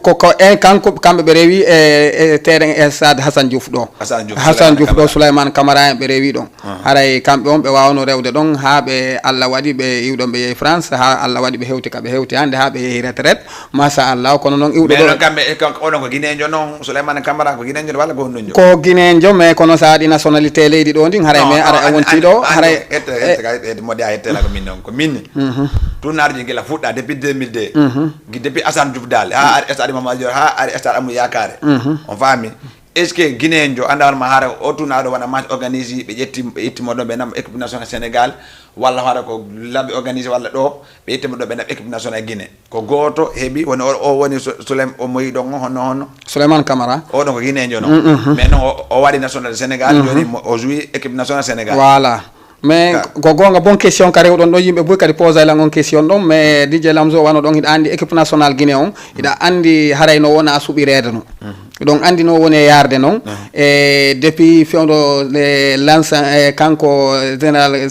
ko kanko kamɓe ɓe rewi e terrain stade Hassan Diouf ɗo Hassan Diouf ɗo Souleymane Camara en ɓe rewi ɗon haray kamɓe on ɓe wawno rewde ɗon ha ɓe Allah waɗi ɓe iwɗon ɓe yeehi France ha Allah waɗi ɓe hewti ka ɓe hewti hande ha ɓe yeehi retraite machallah kono noon iwɗo ɗo kamɓe oɗon ko guinéjo noon Souleymane Camara ko guinéjo walla ko honɗum ko guinéjo mais kono sa waɗi nationalité leydi ɗo ndin haray mais ara wonti ɗo haray moƴƴa hettela ko min noon ko minni tournaruji gila fuɗɗa depuis 2002 depuis Assane Diouf dal ha ari stade Mamadou Dior ha ari stade Amadou Yakare on faami est ce que guinéen jo anda ma hara o tournaɗo wona match organisé ɓe ƴettimo ɗo ɓe nam équipe nationale Sénégal walla hara ko labɓe organisé walla ɗo ɓe ƴettimo ɗo ɓe nam équipe nationale Guinée ko goto heeɓi woni o woni Soulem o moyi ɗon honno Souleymane Camara oɗon ko guinéen jo noon mais non o waɗi national Sénégal joni o joui équipe nationale Sénégal voilà mais ko gonga bon question ka rewɗon ɗo yimɓe boy kadi pose lan on question ɗon mais DJ Lamzo wano ɗon hiɗa andi équipe nationale Guinée on hiɗa andi haray no wona suɓirede no donc andi no woni e yarde noon e depuis fewdo le Lansana kanko général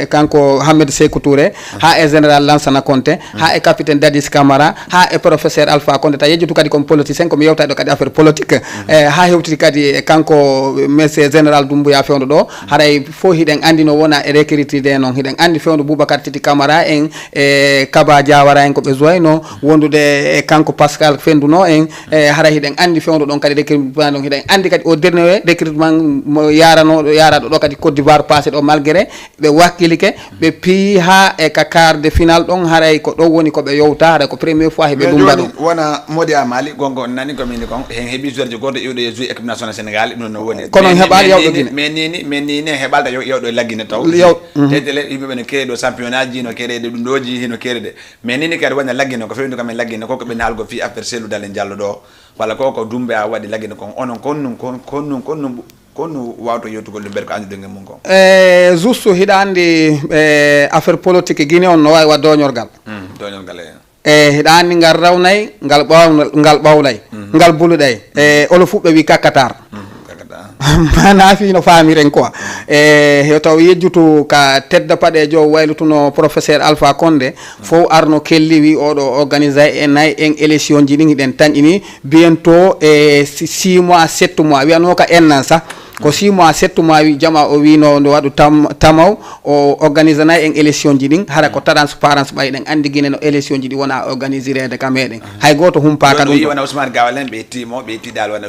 kanko Hamed Sékou Touré ha e général Lansana Conté ha e capitaine Dadis Camara ha e professeur Alpha Condé ta yejjutu kadi comme politicien komi yewtade ɗo kadi affaire politique ha hewtiti kadi kanko monsieur général Doumbouya fewdo ɗo haray fo hiɗen andi no wona e recrutude noon hiɗen andi fewdo Boubacar Titi Camara en e Kaba Diawara en ko ɓe joyno wondude e kanko Pascal Fenduno en haray hiɗen andi fewdo ɗon kadi recrutement ɗon hiɗen andi kadi o dernier recrutement mo yaranoɗo yaraɗo ɗo kadi Côte d'Ivoire passé ɗo malgré ɓe wakkilike ɓe pii ha e ka quart de finale ɗon haray ko ɗo woni koɓe yowta haray ko première fois heɓe ɗumba ɗum wona Modi Amali gongo nani komin kon hen heeɓi joueur goto iwɗo e joué équipe nationale Sénégal ɗum no woni kono heɓali yawɗo Guinée mais ni heɓalta yewɗo Laguine taw tetele yimɓeɓe no keeɗi ɗo championnat ji no keeɗede ɗum ɗoji hino keeɗede mais ni kadi wona Laguine ko fewndi kamen Laguine koko ɓe naalgo fi affaire Cellou Dalein Diallo ɗo walla koko Doumbé a waɗi Laguine kon onon konno wawto yettugol ɗum mbeɗa ko andude ngel mum kon juste hiɗa andi affaire politique Guinée on no wawi wadde doñorgal hiɗa andi ngal rawnay ngal ɓawlay ngal buluɗay olo fuɓɓe wi kakkatar mana fi no famiren quoi e taw yejjutu ka tedda paɗejo waylutuno professeur Alpha Condé fo arno kelli wi oɗo organisé e nayi en élection ji ɗin hiɗen tañƴini bientôt e 6 mois 7 mois wiyano ka ennan sa ko 6 mois 7 mois wi jama o wino ndo waɗu tamaw o organise nayi en élection ji ɗin hara ko transparence ɓayɗen andi Guinée no élection ji ɗi wona organisirede ka meɗen hay goto humpaka ɗum wona Ousmane Gawalen ɓe timo ɓe tiɗal wona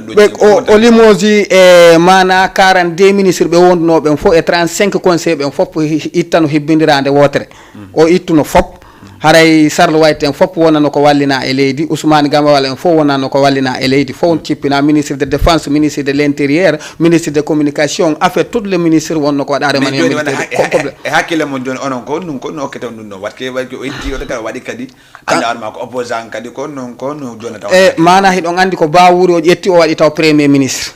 o limoji e mana 42 ministre ɓe wondunoɓen fof e 35 conseil ɓen fof ittano hibbidirande wotere o ittuno fop haray sarlo wayte en fof wonano ko wallina e leydi Ousmane Gambawal en fof wonano ko wallina e leydi fof cippina ministre de défense ministre de l'intérieur ministre de communication affaire toutes les ministres wonno ko waɗare man e hakkille mon joni onon ko ɗum hokkete on ɗum ɗon watke o itti o kadi waɗi kadi anda arma ko opposant kadi ko joni taw e mana hiɗon andi ko Bawuri o ƴetti o waɗi taw premier ministre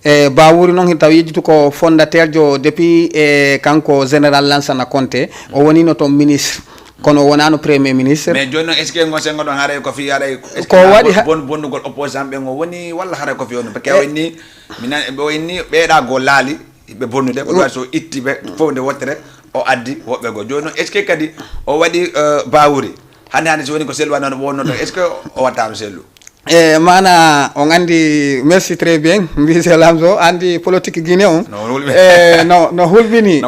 e Bawuri noon taw yejjutu ko fondateur jo depuis e kanko général Lansana Conté o wonino toon ministre kono wonano premier ministre mais joni est ce que gon sengo ɗon haaray ko fi haray ko waɗi bonnugol opposant ɓe ngo woni walla haray ko fi on parce que wayni minan ɓe wayni ɓeeɗa laali ɓe bonnude ko ɗum so itti ɓe fof nde wottere o addi woɓɓe go joni est ce que kadi o waɗi Bawuri hande so woni ko Cellou wanono wonnoto est ce que o wattano Cellou e mana on andi merci très bien mbise Lamzo andi politique Guinée on no hulɓini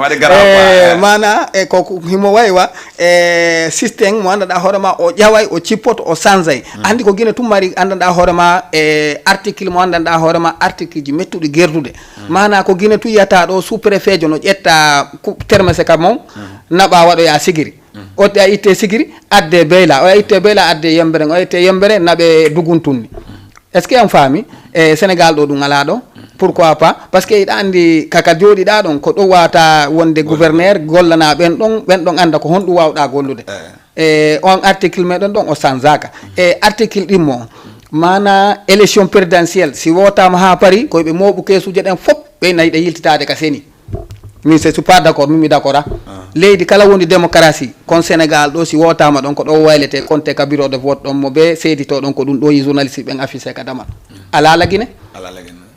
mana e ko himo waywa e système mo andanɗa hoorema o ƴaway o cippoto o changeay andi ko Guinée tum mari andanɗa hoorema e article mo andanɗa hoorema article ji mettuɗi gerdude mana ko Guinée tu yiyata ɗo sous préfet jo no ƴetta termese ka mum naɓa waɗoya sigiri o a itte sigiri adde beyla o itte beyla adde yembere o itte yembere naɓe duguntunni est ce que en faami e Sénégal ɗo ɗum ala ɗo pourquoi pas par ce que iɗa andi kaka jooɗiɗa ɗon ko ɗo wata wonde gouverneur gollana ɓen ɗon anda ko honɗum wawɗa gollude e on article meɗen ɗon o changeaka e article ɗimmo mana élection présidentielle si wotama ha paari koyeɓe moɓu keesuje ɗen fof ɓe nayi ɗe yiltitade ka seni min je suis pas d' accord mimi d' accord a leydi kala woni démocratie kon Sénégal ɗo si wotama ɗon ko ɗo waylete compté ka bureau de vote ɗon mo ɓe seedito ɗon ko ɗum ɗo yi journaliste ɓen affiché ka damal ala Laguine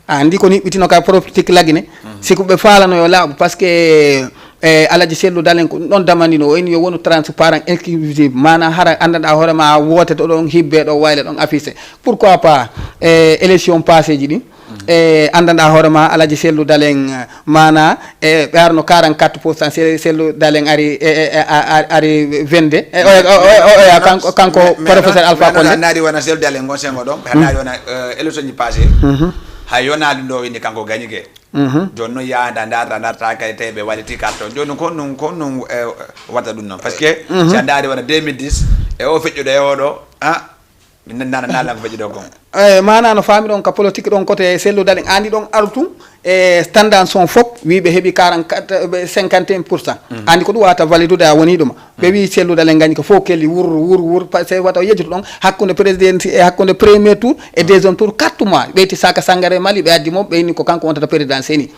andi ko ni ɓitino ka politique Laguine siko ɓe falano yo laaɓu par ce que alaji sellu dalen ko non damanino o en yo wonu transparent exclusive mana hara andanda horema wote to don hibbe do wayle don affiché pourquoi pas élection passé ji di andanda horema alaji sellu dalen mana be arno 44% sellu dalen ari vende kanko professeur Alpha Condé nadi wana sellu dalen gon sengo don nadi wana élection ji passé ha yonade ndo windi kanko gañi ke jonno yaada darta kay tebe waliti carton jonno ko non wata dum non parce que si andade wana 2010 e o fejjude e odo min nana nala ko fejjude ko mana no fami don ka politique don côté sellu dalen andi don artu standard son fop wiibe hebi 51% andi ko du wata validude a woni dum be wi sellu dalen gagni ko fo kelli wur parce que wata yejjuto don hakkunde président e hakkunde premier tour et deuxième tour 4 mois beyti saka sangare mali be addi mo be ni ko kanko wonta président seni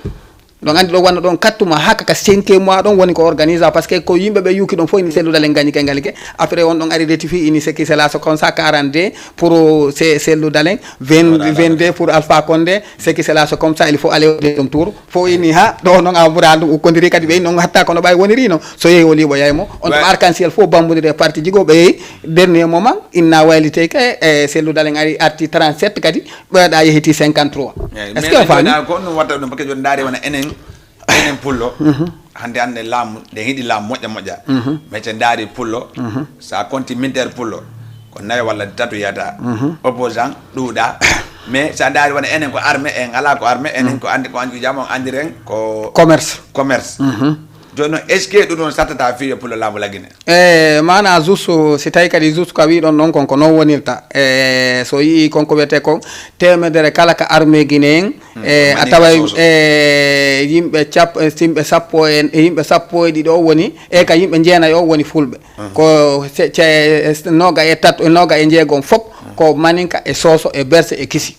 donc andi do wonna don 4 mois hakka ka 5 mois don woni ko organiser parce que ko yimbe be yuki don fo ni sellu dalen gagni kay ngalike après on don ari rectifier ini c'est qui c'est là so comme ça 42 pour sellu dalen 22 pour Alpha Condé c'est qui c'est là so comme ça il faut aller au deuxième tour fo ini ha do non amura dum ko ndiri kadi be non hatta ko no bay woniri no so yeyi woli bo yaymo on arc-en-ciel fo bambudire parti jigo be dernier moment inna walite ke sellu dalen ari arti 37 kadi be da yehiti 53 est-ce que fami ko non wata dum parce que ndari wana enen pullo hande ande lamu de hidi lamu moƴƴa mais te ndaari pullo sa konti minter pullo ko nayi walla tatu yata opposant ɗuuɗa mais sa ndaari wona enen ko armé en ala ko armé enen ko andi jam on andiren ko commerce joni est ce que ɗum ɗon sattata fiye pour le laamu lagine mana juste si tawi kadi juste ko wi ɗon noon konko noon wonirta so yii konko wiyete ko temedere kala ka armé guinéen a tawa yimɓe yimɓe sappo e ɗiɗo woni ka yimɓe jeenayo woni fulɓe ko noga e jeegom fop ko maninka e soso e berse e kisi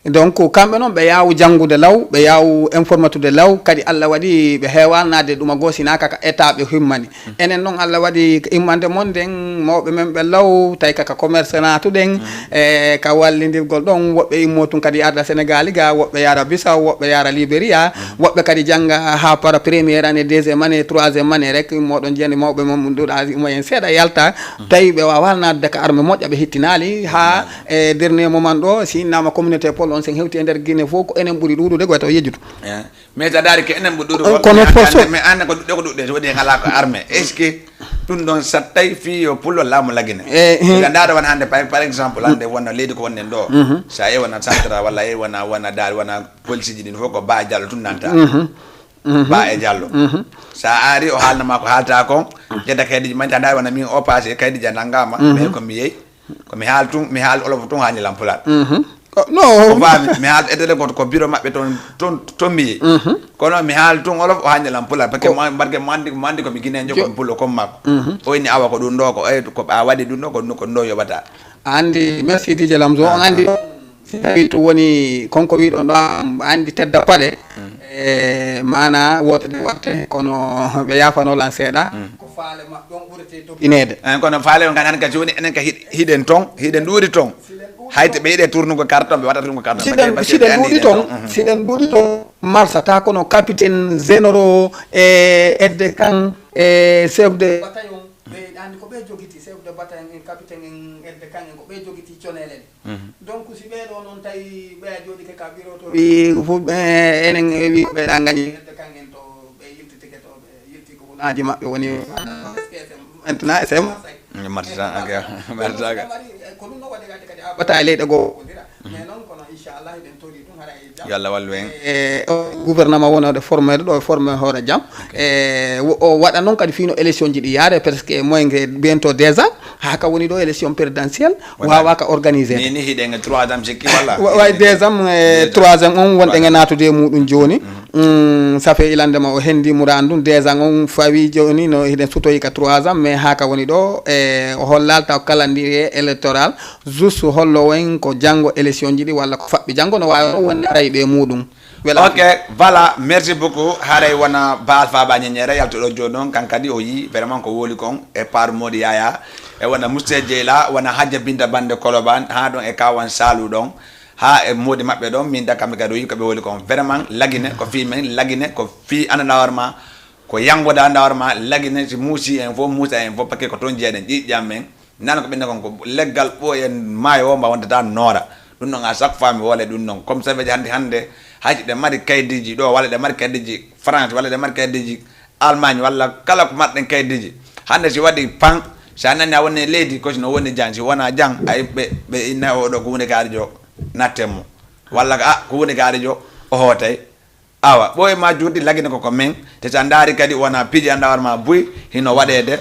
donc kamɓe noon ɓe yaw janngude law ɓe yaw informatude law kadi Allah waɗi ɓe heewanade ɗuma goo sinaka ka état ɓe himmani enen noon Allah waɗi immande mon nden mawɓe men ɓe law tawi kaka commerce natuɗen ka wallidirgol ɗon woɓɓe immo tun kadi arda Sénégal ga woɓɓe yara Bissau woɓɓe yara Libéria woɓɓe kadi jangga ha para premiére année deuxiéme année troisiéme année rek moɗon jeeni mawɓe mon ɗuɗa moyen seeɗa yalta tawi ɓe wawa nadde ka arme moƴƴa ɓe hettinali ha e dernier moment ɗo si innama communauté pol on sen hewti e nder Guinée fof ko enen ɓuuri ɗuɗude ko taw yejjutu mais sa daari ke enen ɓuuri ɗuɗude kono mais ande ko ɗuɗɗe so waɗi ngala ko armé est ce que ɗum ɗon sa tawi fiyo pullo laamu lagine ndaɗo wona hande par exemple hande wona leydi ko wonnen ɗo sa ƴewona centre walla wona daari wona police ji ɗin fof ko Ba Diallo tun nanta Ba e Diallo sa ari o haalnama ko haalta kon jedda kaydi manta ndaari wona min o passé kaydi ja nangama mais komi yeyi komi haal olof tun hani lampulat no mi haal etede ko bureau maɓɓe ton mi kono mi haal tun olof o hande lampula parce que mbarke mandi komi guiné joko pullo comme makko o inni awa ko ɗum ɗo ko ɓa waɗi ɗum ɗo ko ɗum ɗo yoɓata andi merci DJ Lamzo on andi si tawi to woni konko wiɗon ɗo andi tedda paɗe mana wotode watte kono ɓe yafanolan seeɗa ko faale maɓɓe on ɓurete doginede kono faale on kan kasi woni enen ka hiɗen ɗuuri ton hayte ɓe yiɗe tournugo carton ɓe waɗata ɗum ko carton siɗen ɗuuɗi toon marsata kono capitaine généraux e edde kan e chef de bataillon ɓe andi ko ɓe jogiti chef de bataillon en capitaine en edde kan en ko ɓe jogiti conele ɗe donc si ɓeɗo noon tawi ɓe jooɗi ke ka bureau to wi fo enen wi ɓeɗa gañi edde kan en to ɓe yiltitike to ɓe yilti ko hunaji maɓɓe woni maintenant SM ko ɗum no waɗi gade kadi a ɓata leyɗe goo mais noon kono inchallah eɗen tori ɗum hara e jam yo Allah wallu en gouvernement wonode formé ɗo formé hoore jam o waɗa noon kadi fino élection ji ɗi yaade presque moins que bientôt déjà haka woni ɗo élection présidentielle wawa ka organisé ni hiɗen 3 ans sikki walla way deuxiéme 3e on wonɗen e natude e muɗum joni ça fait ilandema o hendi muran ɗum déjà on fawi joni no hiɗen sutoyi ka 3 ans mais haka woni ɗo o hollal taw calendrier électoral juste hollo en ko janggo élection ji ɗi walla ko faɓɓi janggo no wawi wonde aray ɓe muɗum ok voilà merci beaucoup haray wona Ba Alpha Ñeñere yaltoɗo joni noon kan kadi o yi vraiment ko woli kon e par modi yaya e wona Mousté Dieyla wona Hadja Binta Bande Koloban ha ɗon e Kawan Salou ɗon ha e modi maɓɓe ɗon min da kamɓe kadi o yi koɓe woli kon vraiment lagine ko fi men lagine ko fi ananawar ma ko yango da andawar ma lagine ci musi en fo musa en fo pakke ko ton jeeden di jamen nan ko binde kon ko leggal bo en mayo mba wonta tan nora dun non a chaque fois mi wala dun non comme ça veut hande haji de mari kaydiji do wala de mari kaydiji France wala de mari kaydiji Allemagne wala kala ko madden kaydiji hande si wadi pan sa nani woni leydi ko no woni janji wona jang ay be inna o do ko woni gaarijo nattemo walla ko woni gaarijo o hotay awa boy ma judi lagine ko men te sa ndari kadi wona piji andawar ma buy hino wadede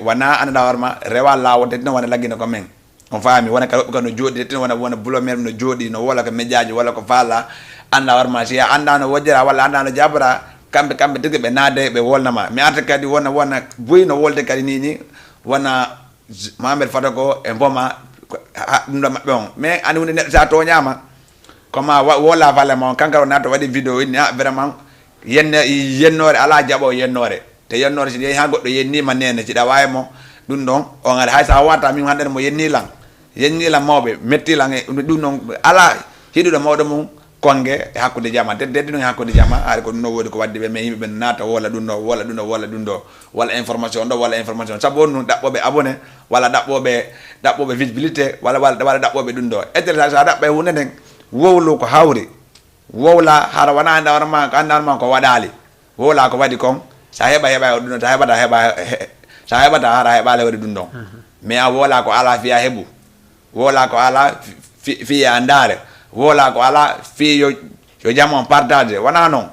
wana andawar ma rewa lawo de no wona lagine ko men on faami wona kala ko no jodi de wona bulo mer no jodi no wala ko medjaaji wala ko fala andawar ma si andano wojjira wala andano jabra kambe tigi be nade be wolnama mi arta kadi wona buy no wolde kadi ni wona Mohamed Fatako e mboma dum do mabbe on mais andi woni sa to nyama koma wola vale mon kankaro nato wadi vidéo ni vraiment yennore ala jabo yennore te yennore si ha goddo yenni ma nene ci da waye mo dum don on ngari hay sa wata mi hande mo yenni lan mawbe metti lan dum non ala hidudo mawdo mum konge hakkude jama de no hakkude jama ari ko no wodi ko wadde be me yimbe ben nata wala dum do wala information sabo non dabbobe abonné wala dabbobe visibilité wala dabbobe dum do etel sa dabbe hunde den wowlu ko hawri wowla hara wana andawar ma ko wadali wowla ko wadi kon sa heba dum sa heba hara heba le wadi dum do me a wowla ko ala fiya hebu wowla ko ala fiya andare wowla ko ala fi yo jama partage wana non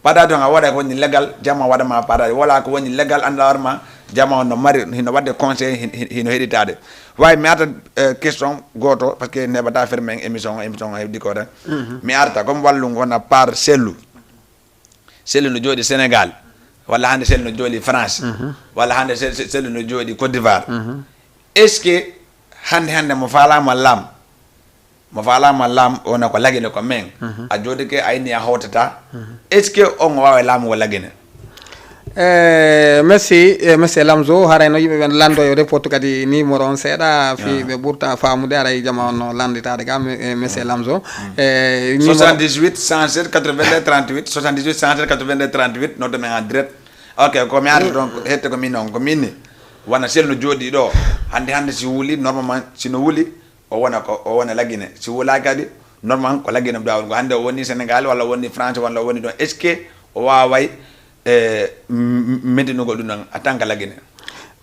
partage nga wada ko ni legal jama wada ma partage wowla ko woni legal andawar ma jama no mari hino wadde conseil hino heditade way mi ata question goto parce que ne bata fermer émission ay diko den mi arta comme wallu ngona par sellu no jodi Sénégal wala hande sellu no jodi France wala hande sellu no jodi Côte d'Ivoire est-ce que hande mo falama lam ona ko lagine ko men a jodi ke ayni a hotata est-ce que on wawa lam wala lagine merci monsieur Lamzo harayno yimɓe ɓen lando yo report kadi numéro on seeɗa fi ɓe ɓurta famude aray jama on landitade ga monsieur Lamzo 78 107 82 38 78 107 82 38 nodde men en direct ok ko mi arde donc hette ko min on ko minni wana selno jodi do hande si wuli normalement sino wuli o wona lagine si wula kadi normalement ko lagine dawol ko hande o woni Sénégal walla woni France walla woni don est-ce que o waway medinugol dum nan atanka lagine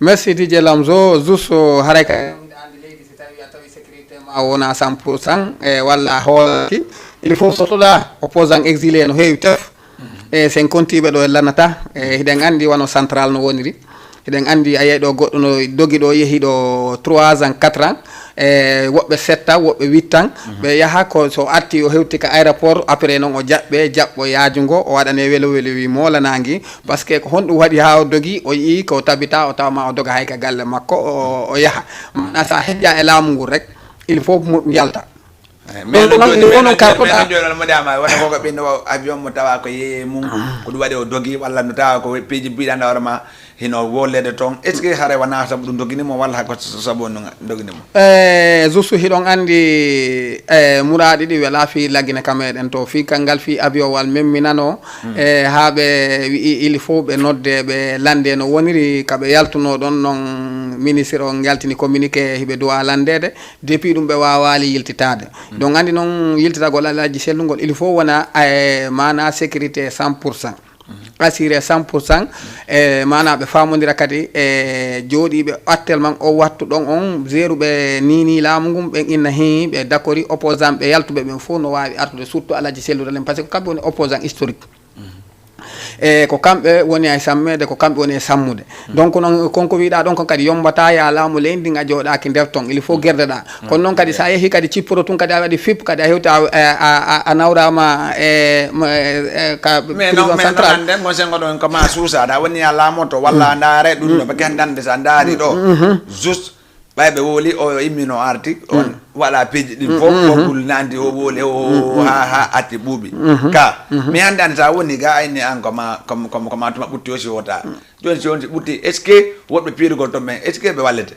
merci DJ Lamzo justo haray ka andi leydi si tawi sécurité ma wona 100% walla hoolti il faut sotoda opposant exilé no heewi tef sen kontibe do lanata hiden andi wano central no woniri hiden andi ayay do goddo no dogi do yehi do 3 ans 4 ans wobbe 7 ans wobbe 8 ans be yaha ko so atti o hewti ka aéroport après non o jabbo yaajungo o wadane welo wi molanangi parce que ko hondu wadi ha o dogi o yi ko tabita o tawma o doga hay ka galle makko o yaha na sa hejja e laamu ngur rek il faut yalta mais non karko da jolal mo dama wona ko bindo avion mo tawa ko ye mum ko du wadi o dogi walla no tawa ko peji biida ndawrama hino wolede ton est ce que hare wana sabu dum dogini mo walla ko sabu no dogini mo justu hidon andi muradi di wala fi lagine kameden to fi kangal fi avion wal memminano habe il faut be nodde be lande no woniri kabe yaltuno don non ministre o ngaltini communiqué hibe do landede depuis dum be wawali yiltitade donc andi non yiltitagol alaji sellugol il faut wona mana sécurité 100% assuré 100% mana be famondira kadi jodi be actuellement o wattu don on zéro be nini lamugum be inna hi be d'accord opposant be yaltube be fo no wawi artude surtout alaji selludalen parce que kambe woni opposant historique ko kambe woni ay sammede ko kambe woni sammude donc non konko wiida don ko kadi yombata ya laamu lendi nga jodaaki nder ton il faut gerdeda kon non kadi sa yehi kadi cipporo tun kadi a wadi fip kadi a hewta a nawrama ka président central ande mo sengo don ko ma suusa da woni ya laamoto walla ndaare dum be kendande sa ndaari do juste baybe woli o immino arti on wala peji di fofol nandi o woli o ha ati bubi ka mi hande ta woni ga ayni an ko ma tuma butti o si wota joni butti est ce que wobbe pirigol to men est ce que be wallete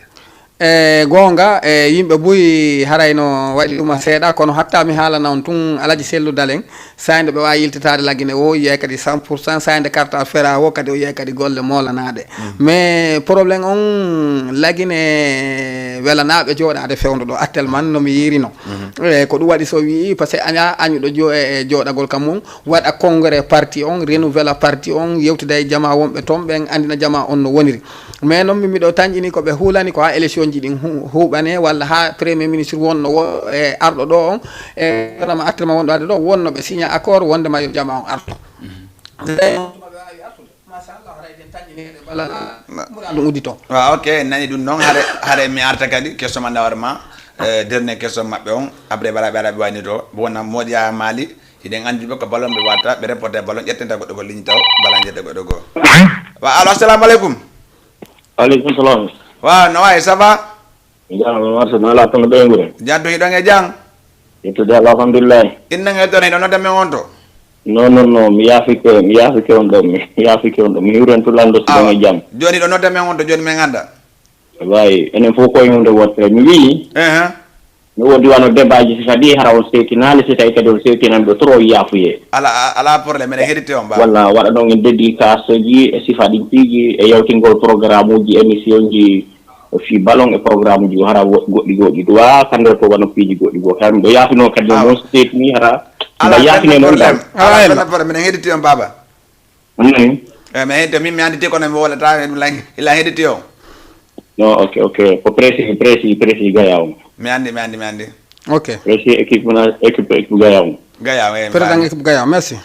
e gonga e yimɓe buyi harayno waɗi ɗuma seeɗa kono hatta mi haalana on tun alaji sellu dalen sayde ɓe wawi yiltitade laggine o yiyay kadi 100% sayde carte affaire o kadi o yiyay kadi golle molanaɗe mais probléme on laggine welanaɓe jooɗade fewdo ɗo actuellement nomi yirino e ko ɗum waɗi so wi par ce que aña añuɗo jooɗagol kam mum waɗa congrès parti on renouvela parti on yewtida e jama wonɓe toon ɓen andina jama on no woniri mais noon mimiɗo tañƴini koɓe huulani ko ha élection ji ɗin huuɓane walla ha premier ministre wonno e arɗo ɗo on e wonama actuellement wonɗo ade ɗo wonno ɓe signa accord wondema yo jama on arto ɗum uddito ok nani ɗum noon haare mi arta kadi question ma ndawarma dernier question maɓɓe on après bara ɓe wani to wona moƴƴa maali hiɗen andi ɓe ko ballon ɓe watta ɓe reporté ballon ƴettenta goɗɗo ko ligne taw bala jedde goɗɗo goo wa alo assalamu aleykum aleykum salam wa no wayi ça va jam marsa no ala tono ɓe ngure jaddu hiɗon e jang yettude Allah alhamdulillah innange toon hiɗon nodda men on to non mi yaafike on ɗo mi hiwren to lando siɗon e jam joni ɗo nodda men on to joni min ganda wayi enen fof koye hunde wottere mi wii mi wodi wano débat ji si kadi hara on seetinali si tawi kadi on seetinan ɓe trop yaafuye ala probléme eɗen heɗitte on walla waɗa ɗon en dédicace ji e sifa ɗin piiji e yawtingol programme uji émission ji fi ballon e programme uji hara goɗɗi duwa kande to wano piiji goɗɗi goo kam ɗo yaafino kadi noon so seetini hara mba yaafine noon ɗam ala probléme eɗen heɗitte on baba mi hedde min mi andite kono mi wolata ila heɗitte on non ok ko précis gaya on mi andi ok précis équipe gaya on président équipe gaya merci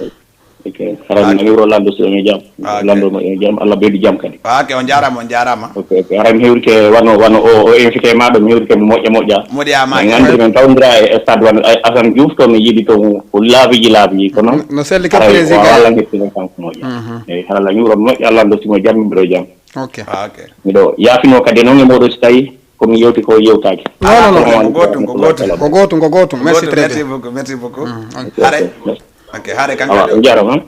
ok harami hewro lando so e jam lando no e jam Allah beedi jam kadi ok on jarama ok harami hewrike wano o invité maɗo mi hewrike mo moƴƴama gandi men tawdira e stade wano Assane Diouf to mi yiiɗi to ko laabiji kono no selli ke président Allah hettino kanko moƴƴa eyi harala ñuuro moƴƴa Allah dostimo jam mbiɗo jam ok miɗo yaafino kadi noon e moɗo so tawi komi yewti ko yewtaki non ko gotum merci très bien merci beaucoup ok on jarama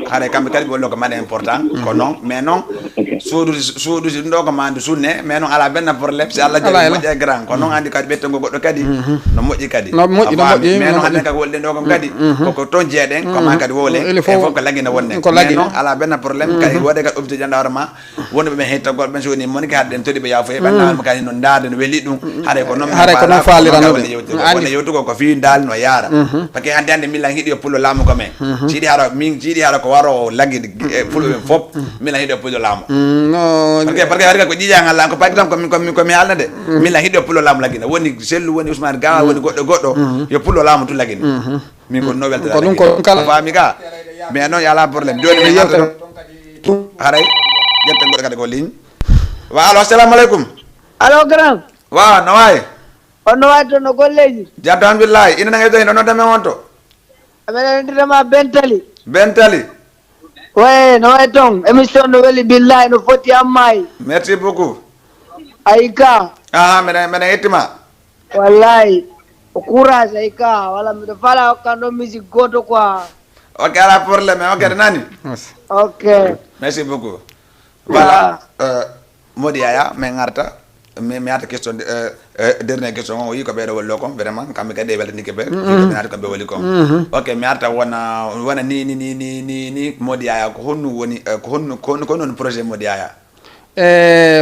haare kamɓe kadi ɓe wolno ko mane important ko noon mais noon suudude ɗum ɗo ko mande sunne mais noon ala benn probléme si Allah jaɓi moƴƴi e grand ko noon andi kadi ɓettongo goɗɗo kadi no moƴƴi kadi mais noon hande kadi wolɗen ɗo kam kadi koko toon jeeɗen koma kadi wowle e fof ko laggina wonne mais noon ala benn probléme kadi waɗe kadi obité jandawre ma wonɓe ɓe hettagol ɓen so woni moniki haade ɗen toɗi ɓe yaafo e ɓannama kadi no daade no weeli ɗum haare ko noon faaliranoɗe wonne yewtugo ko fi daali no yaara par ce que hande millan hiiɗi pullo laamu ko men ciiɗi hara ko waro lagguide fulɓe ɓen fof milan hiiɗo pullo laamu par ce que ko ƴiƴangal la ko par exemple komi haalna de milan hiiɗo pullo laamu laggine woni sellu woni Ousmane Ga woni goɗɗo yo pullo laamu tu laggine min ko no weltata ɗum ko kala faami ga mais noon yala probléme joni mi yewta haray ƴetten goɗɗo kadi ko ligne wa alo assalamu aleykum allo grand wa no wayi on no wawi to no golleji jam to alhamdulillahi ina nangue to hino nodda men on to ameɗen ndirama Bentali ouais no way toon émission no weeli billahi no foti ammayi merci beaucoup ayika meɗen hettima wallahi o courage ayika walla mbiɗo faala hokkan ɗon musique goto quoi ok ala probléme ok de nani ok merci beaucoup voilà Mody Yaya min garta mi arta question dernier question o wi ko ɓeɗo wollo kon vraiment kamɓe kadi e weltanike ɓe mi arta koɓe woli kon ok mi arta wona ni Mody Yaya ko honno woni ko honno projet Mody Yaya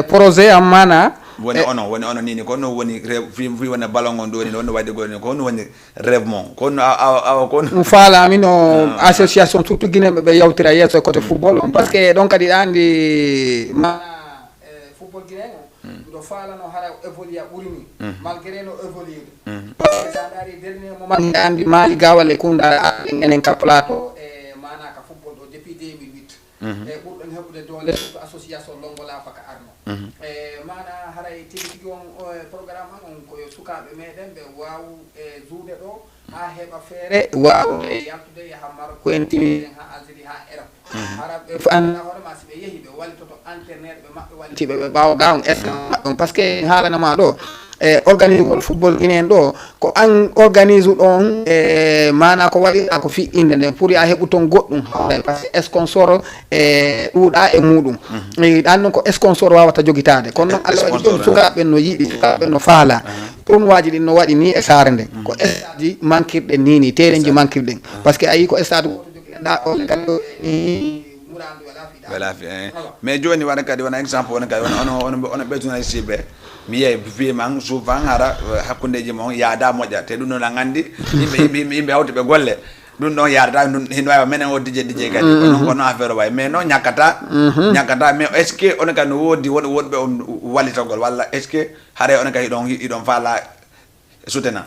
projet am mana woni onon nini ko honno woni fi wona ballon on ɗo ni honno wadde goni ko honno woni rêve mon ko honno awa ko ɗum faalami no association surtout guineɓe ɓe yawtira yesso e côté football on par ce que ɗon kadi andi football guinéen ɗo faalano hara évoluer ɓuuri ni malgré no évoluer parce que sa dari dernier moment andi Mali Gawal e Kounda enen ka plateau e manaka football ɗo depuis 2008 e ɓurɗon heɓude doole surtout association longola faka arno e mana haray tigi on programme han on koyo sukaɓe meɗen ɓe waw e juuɗe ɗo ha heɓa feere waw e yaltude yaha Maroc ko en timiɗen ha Algérie ha Europe hara ɓe anda hoorema si ɓe yeehi ɓe wallitoto internet ɓe maɓɓe wallitiɓe ɓe ɓawa ga on est maɓɓe on par ce que haalanama ɗo organisme football inen ɗo ko an organise ɗon mana ko waɗiɗa ko fi inde nden pour ya heɓu ton goɗɗum par ce que sponsor ɗuuɗa e muɗum ɗan ɗon ko sponsor wawata jogitade kono noon Allah waɗi ɗum sukaɓe no yiɗi sukaɓe no faala tournoiji ɗin no waɗi ni e saare nden ko stade ji manquirɗe ni tereji manquirɗen par ce que a yi ko stade goto jogiɗa ɗo kadi wala fi mais joni waɗa kadi wona exemple wona kadi ono ɓe journaliste ɓe mi yeey wiman souvent hara hakkundeji mon yaada moƴƴa te ɗum noon a gandi yimɓe hawti ɓe golle ɗum ɗon yadata hin wawi menen o dije kadi kono affaire o way mais non ñakkata mais est ce que ono kadi no woodi woɗɓe on wallitogol walla est ce que haare ono kadi iɗon faala soutena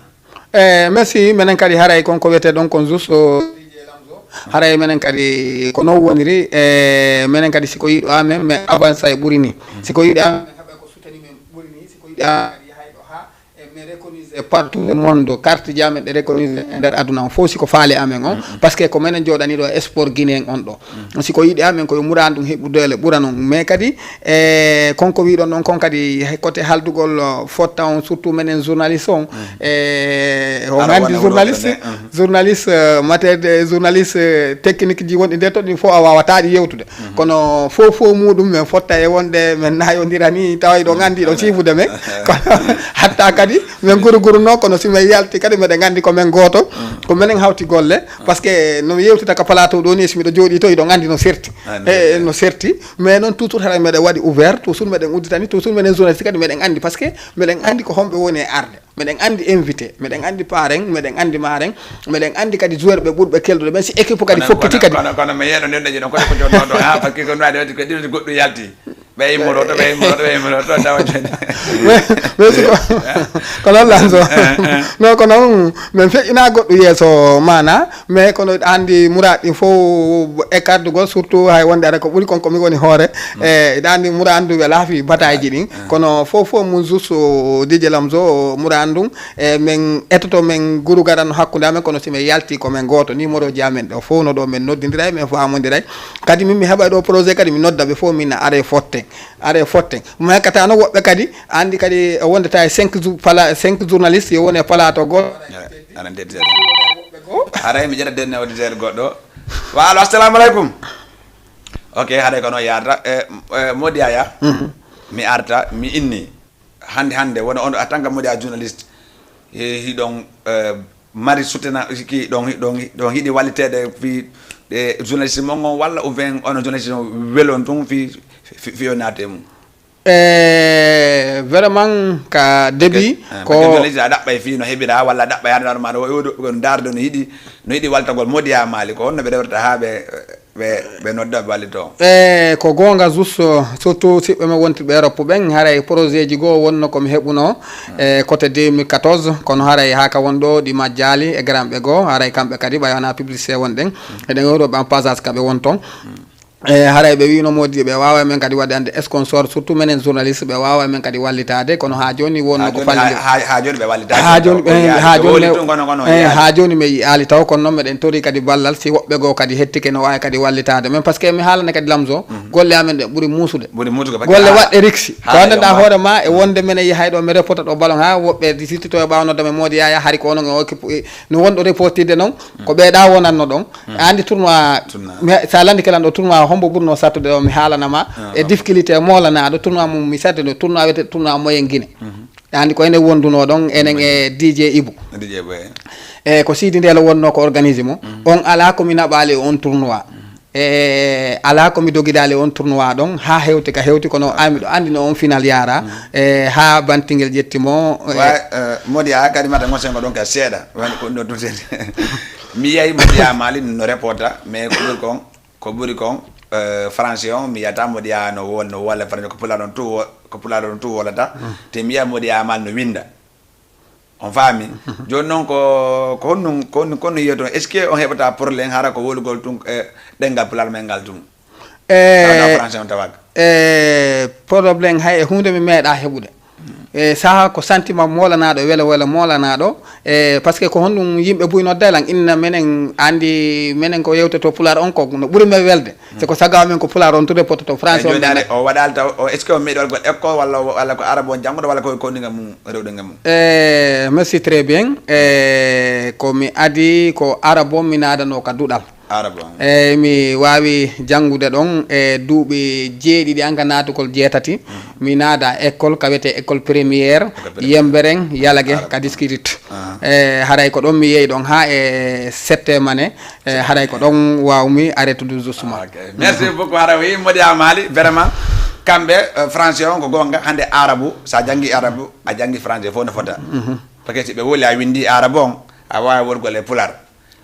merci menen kadi haaray konko wiyete ɗon kon juste haray menen kadi ko non woniri menen kadi siko yiɗo amen mais avance e ɓuuri ni siko yiɗi amen heɓa ko souteni men ɓuuri ni siko yiɗi amen kadi hayɗo ha mais réconisé partout le monde carte ji amen ɗe réconisé e nder aduna o fof siko faali amen on par ce que ko menen joɗani ɗo sport guinéen on ɗo siko yiɗi amen koye muran ɗum heɓɓudele ɓuura noon mais kadi konko wiɗon ɗon kon kadi côté haldugol fotta on surtout menen journaliste on on andi journaliste matiére journaliste technique ji wonɗi nde to ɗin fof a wawataɗi yewtude kono fof muɗum men fotta e wonde men nayodira ni tawa ɗo gandi ɗo sifude men kono hatta kadi min gurguruno kono simin yalti kadi miɗen gandi ko min goto ko minen hawti golle par ce que no yewtita ka plateau ɗo ni simiɗo jooɗi to iɗo gandi no serti no serti mais noon toujours hara meɗen waɗi ouvert toujours meɗen udditani toujours minen journaliste kadi meɗen andi par ce que meɗen andi ko homɓe woni e arde meɗen andi invité meɗen andi parrain meɗen andi marrain meɗen andi kadi joueur ɓe ɓurɓe keldude ɓen si équipe kadi fokkiti kadi kono mi yeeɗo ndenɗaji ɗon koɗe ko jonnoɗo ha par ce que ko waɗi wadde ko ɗiɗo goɗɗo yalti ɓe immoroto tawa joni mais ko noon lanso non ko noon min feƴƴina goɗɗo yeeso mana mais kono andi mourad ɗin fof écartugol surtout hay wonde ara ko ɓuuri konko mi woni hoore iɗa andi mouranduɓe laafi bataille ji ɗin kono fof mon juste Dj Lamzo mourandum min etoto min guru garan hakkude amen kono simin yalti komin goto numéro ji amen ɗo fof no ɗo min noddodiray min famodiray kadi min mi heɓa ɗo projet kadi mi nodda ɓe fof min are fotte mais kata no woɓɓe kadi andi kadi wondata e 5 journaliste yo woni e plateau goto aɗa ndettere haray mi ƴetta denne auditeur goɗɗo walo assalamu aleykum ok haɗay ko noon yadata Mody Yaya mi arta mi inni hande wona on en tant que Mody Yaya journaliste hiɗon mari soutena ki ɗon hiɗi wallitede fi journaliste mon on walla ou bien ono journaliste welon tun fi o naate mum vraiment ka début ko journaliste a ɗaɓɓay fi no heɓira walla ɗaɓɓa yandaɗo ma ɗo darde no yiɗi waltagol Mody Yaya Mali ko honno ɓe rewrata ha ɓe nodda ɓe wallito ko gonga juste surtout siɓɓe men wonti ɓe Europe ɓen haray projet ji goo wonno komi heɓuno côté 2014 kono haray haka wonɗo ɗi majjali e gramɓe goo haray kamɓe kadi ɓay wona publicité wonɗen eɗen euroɓe en passage kaɓe won toon haray ɓe wino Mody ɓe wawa men kadi waɗde ande sponsor surtout menen journaliste ɓe wawa men kadi wallitade kono ha joni wonno ko falli ha joni ɓe wallitade ha joni mi ali taw kono noon meɗen tori kadi ballal si woɓɓe goo kadi hettike no wawi kadi wallitade men par ce que mi haalane kadi Lamzo golle amen ɗe ɓuuri muusude golle waɗɗe riksi ko andanɗa hoore ma e wonde minen yahay ɗo mi reporta ɗo ballon ha woɓɓe sittito e ɓawnodame Mody Yaya hari ko onon occupe no wonɗo reportide noon ko ɓeeɗa wonanno ɗon andi tournoi sa landi kelan ɗo tournoi hombo ɓurno sattude o mi haalanama e difficulté molanaɗo tournoi mum mi sattude ɗo tournoi wiyete tournoi moyen Guinée andi ko ene wonduno ɗon enen e DJ Ibou ko Sidi Ndelo wonno ko organisé mo on ala komi naɓali on tournoi ala komi dogidali on tournoi ɗon ha hewti ka hewti kono amiɗo andi no on final yara ha bantingel ƴettimo Mody Yaya kadi mata gonsengo ɗon ka seeɗa wani ko ɗo tun mi yeeyi Mody Yaya Mali no reporta mais ko ɓuri kon français on mi yiyata Mody Yaya no walla français ko pulaɗo ɗon tout wolata te mi yiya Mody Yaya Mali no winda on faami joni noon ko honno yiya toon est ce que on heɓata probléme hara ko wolugol tun ɗengal pulaɗo men ngal tun français on tawaga probléme hay e hunde mi meeɗa heɓude saha ko sentiment molanaɗo wele molanaɗo par ce que ko honɗum yimɓe buyno daylan inna menen andi menen ko yewteto pular on ko no ɓuuri men welde c'est ko sagaw men ko pular on tude poto to français o waɗal taw est ce que o meeɗi waɗgol école walla ko arabe on janggoɗo walla ko ndinga mum rewɗe ngam mum merci très bien ko mi adi ko arabe on mi naadano ka duɗal mi wawi jangude ɗon duuɓi jeeɗiɗi an ka naatugol jeetati mi naada école ka wiyete école premiére yemberen yalage kadi skirit haray ko ɗon mi yeeyi ɗon ha e septembre ane haray ko ɗon wawmi arrêtude justement merci beaucoup hara wi modi amali vraiment kamɓe français on ko gonga hande arabu sa jangi arabu a jangi français fof no fota parce que si ɓe woli a windi arabu on a wawi worgol e pular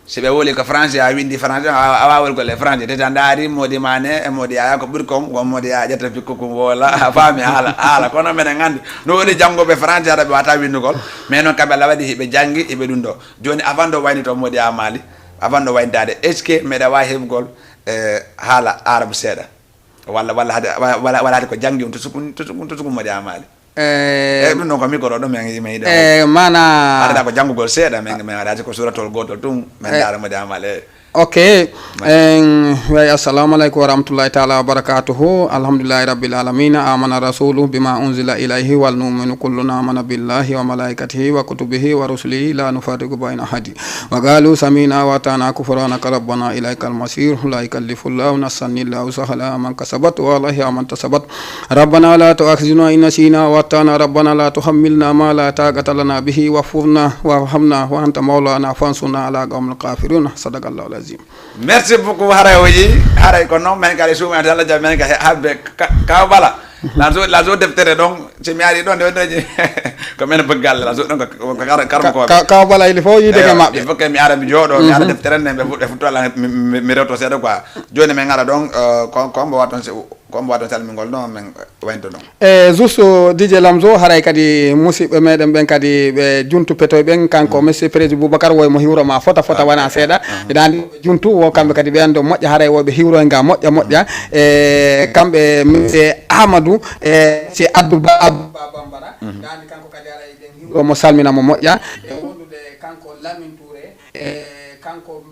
si ɓe woli ko français a windi français a wawi worgol e français te tan daari modi mane e modi aya ko ɓuuri kon won modi a ƴetta pikko kum wola a faami haala kono minen andi no woni janggoɓe français aɗa ɓe wata windugol mais noon kamɓe ala waɗi hiɓe jangi hiɓe ɗum ɗo joni avant ɗo wayni to modi a maali avant ɗo waynitade est ce que meɗa wawi heɓugol haala arabe seeɗa walla hade ko jangi on to sukun modi a maali ɗum noon ko micro ɗo men yiɗa mana aɗa ko janggugol seeɗa men aɗa ko suratol gotol tum men daara modi a maali ok way assalamu aleykum wa rahmatullahi taala wa barakatuhu alhamdulillahi rabbil alamin amana rasulu bima unzila ilayhi wal numinu kulluna amana billahi wa malaikatihi wa kutubihi wa rusulihi la nufariqu bayna ahadi wa qalu samina wa atana kufranaka rabbana ilayka almasir la yukallifu llahu nafsan illa wusaha man kasabat wa lahi man tasabat rabbana la tu'akhizna in nasina wa atana rabbana la tuhammilna ma la taqata lana bihi wa'furna warhamna wa anta maulana fansurna ala qawmil kafirun sadaqallahu merci beaucoup haray oji haray ko noon men kadi suumi Allah jaɓi men ka habbe kaw bala la zo deftere ɗon so mi ari ɗon nde wondeji ko men bëggalle la zo ɗon ko karmakoɓe kaw bala ili fof yide ke maɓɓe il faut que mi ara mi jooɗo mi ara deftere nde ɓe futtoala mi rewto seeɗa quoi joni min gara ɗon kombo waton salmingol ɗon min waynto ɗon juste DJ Lamzo haray kadi musidɓe meɗen ɓen kadi ɓe juntu petoye ɓen kanko monsieur président Boubacar woymo hiwroma fota wona seeɗa eɗandi juntu wo kamɓe kadi ɓe ando moƴƴa haray woɓe hiwroye ga moƴƴa kamɓe monsieur Amadou si Abdouba Bambara dandi kanko kadi haray ɓen hiwromo salminamo moƴƴa e wondude kanko Lamine Touré kanko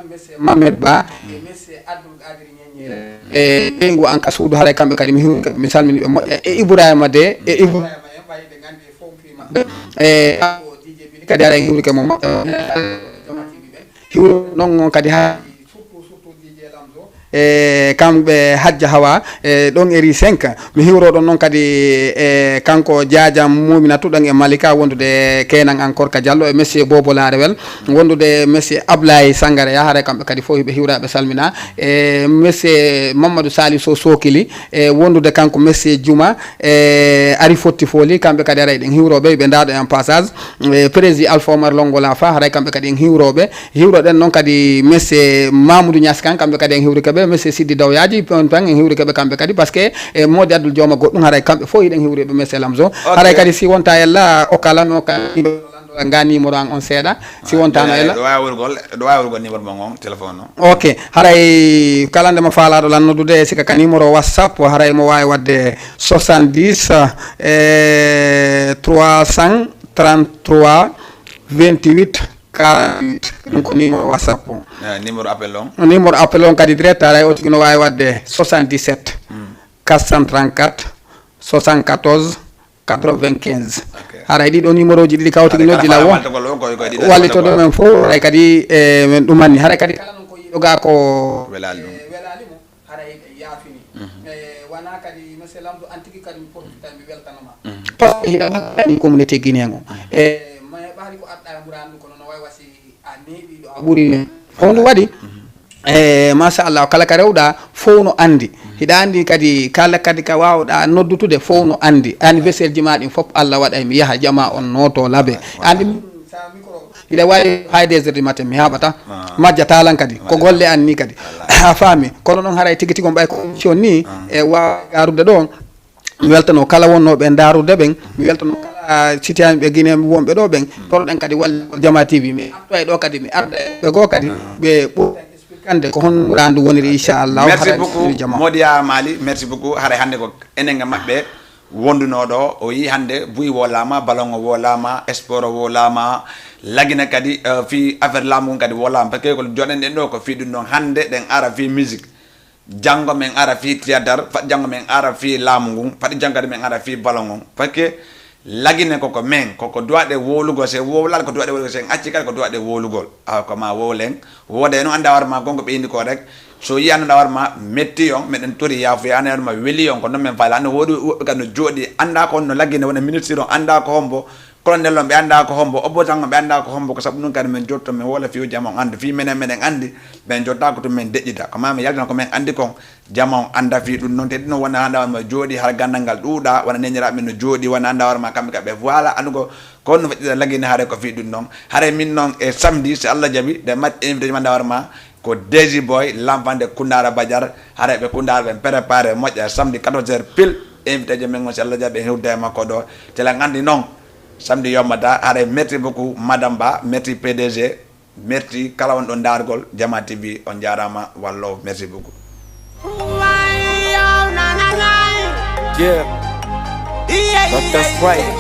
monsieur Mamed Ba e monsieur Abdoul Adri e ɓeygu an ka suudu haray kamɓe kadi mi salmini ɓe moƴƴa e Ibrahima de e Ibrahima en ɓayde gandi e fof fimaɓe e kanko DJ Bili kadi haray hiwrike mo moƴƴa jamatiɓe ɓen hiwro noon kadi ha surtout DJ Lamzo e kamɓe Hadja Hawa e ɗon eri 5 mi hiwroɗon noon kadi e kanko Diadiam Mumina tuɗon e Malika wondude kenan encore ka Diallo e monsieur Bobo Larewel wondude monsieur Ablaye Sangare ya haray kamɓe kadi fof hiɓe hiwraɓe salmina e monsieur Mamadou Sali Sokili e wondude kanko monsieur Djouma e Ari Fotti Foli kamɓe kadi haray ɗen hiwroɓe ɓe ndaɗo en passage président Alpha Omar Longola fa haray kamɓe kadi en hiwroɓe hiwroɗen noon kadi monsieur Mamoudou Niaskan kamɓe kadi en hiwrikeɓe monsieur Siddi Dawyaji tan en hiwrikeɓe kamɓe kadi par ce que e modi Abdoul Dioma goɗɗum haray kamɓe fof yiɗen hiwriɓe monsieur Lamzo haray kadi si wonta ella o kalano ka nga numéro an on seeɗa si wontano ella ɗo wawi wurgol numéro mo on téléphone o ok haray kala ndema faalaɗo lannodude e sika ka numéro whatsapp haray mo wawi wadde 70 333 28 48 ɗum ko numéro whatsapp o numéro appel on kadi direct haray o tigi no wawi wadde 77 434 74 95 haray ɗiɗo numéro ji ɗiɗi kawtigi noddi law wallitoɗo men fof haray kadi men ɗumanni haray kadi kala noon ko yiɗoga ko welalimo haray yaafini wona kadi monsieur Lamdo antigi kadi mi profita mi weltanoma par ce que hiɗa communauté guinéen o e ma ɓaari ko arɗa ɓurandu kono no wawi wasi a neeɓiɗo a ɓuuri on ɗum waɗi e machallah kala ka rewɗa fof no andi hiɗa andi kadi kala kadi ka wawɗa noddutude fof no andi anniversaire ji ma ɗin fof Allah waɗay mi yaha jama on noto laabe andi sa micro hiɗa wawi hay 2 heures du matin mi haɓata majja talan kadi ko golle an ni kadi a faami kono noon haray tigui tigui on ɓay ko émission ni e wawa garude ɗo mi weltano kala wonnoɓe darude ɓen mi weltano kala citiyani ɓe Guiné wonɓe ɗo ɓen toroɗen kadi walle Jama TV mi arto e ɗo kadi mi arda ɓe goo kadi ɓe ɓurde ko hon randu woniri inchallah merci beaucoup Modia Mali merci beaucoup haray hande ko enen ga mabɓe wonduno do o yi hande buy wolama balongo wolama sport wolama lagina kadi fi affaire lamu kadi wolama parce que ko jonen den do ko fi dun non hande den ara fi musique jango men ara fi théâtre fa jango men ara fi lamu fa jangade men ara fi balongo parce que lagine koko men koko doade wolugo se wolal ko doade wolugo se acci kala ko doade wolugol ko ma wolen wode no anda war ma gongo be indi ko rek so yi anda war ma metti yon meden tori ya fu anda war ma weli yon ko non men fala anda wodu kanu jodi anda ko no lagine wona ministre anda ko hombo colonel on be anda ko hombo obotango be anda ko hombo ko sabu non kan men jotto men wala fi jamon andi fi menen andi ben jotta ko to men dejita ko mama yaldan ko men andi kon jamon anda fi dun non te dino wona anda ma jodi har gandangal duuda wona nenira men no jodi wona anda war ma kambe be voilà andugo ko no fati lagine hare ko fi dun non hare min non e samedi se Allah jabi de mat invité manda war ma ko Daisy Boy l'enfant de Koundara Badiar hare be Koundara ben préparer moƴƴa samedi 14h pile invité je men se Allah jabi hewde ma ko do te la ngandi non samedi yomata are merci beaucoup madame Ba merci PDG merci kala won don dargol Jama TV on jarama wallo merci beaucoup Yeah. Dr. Sprite.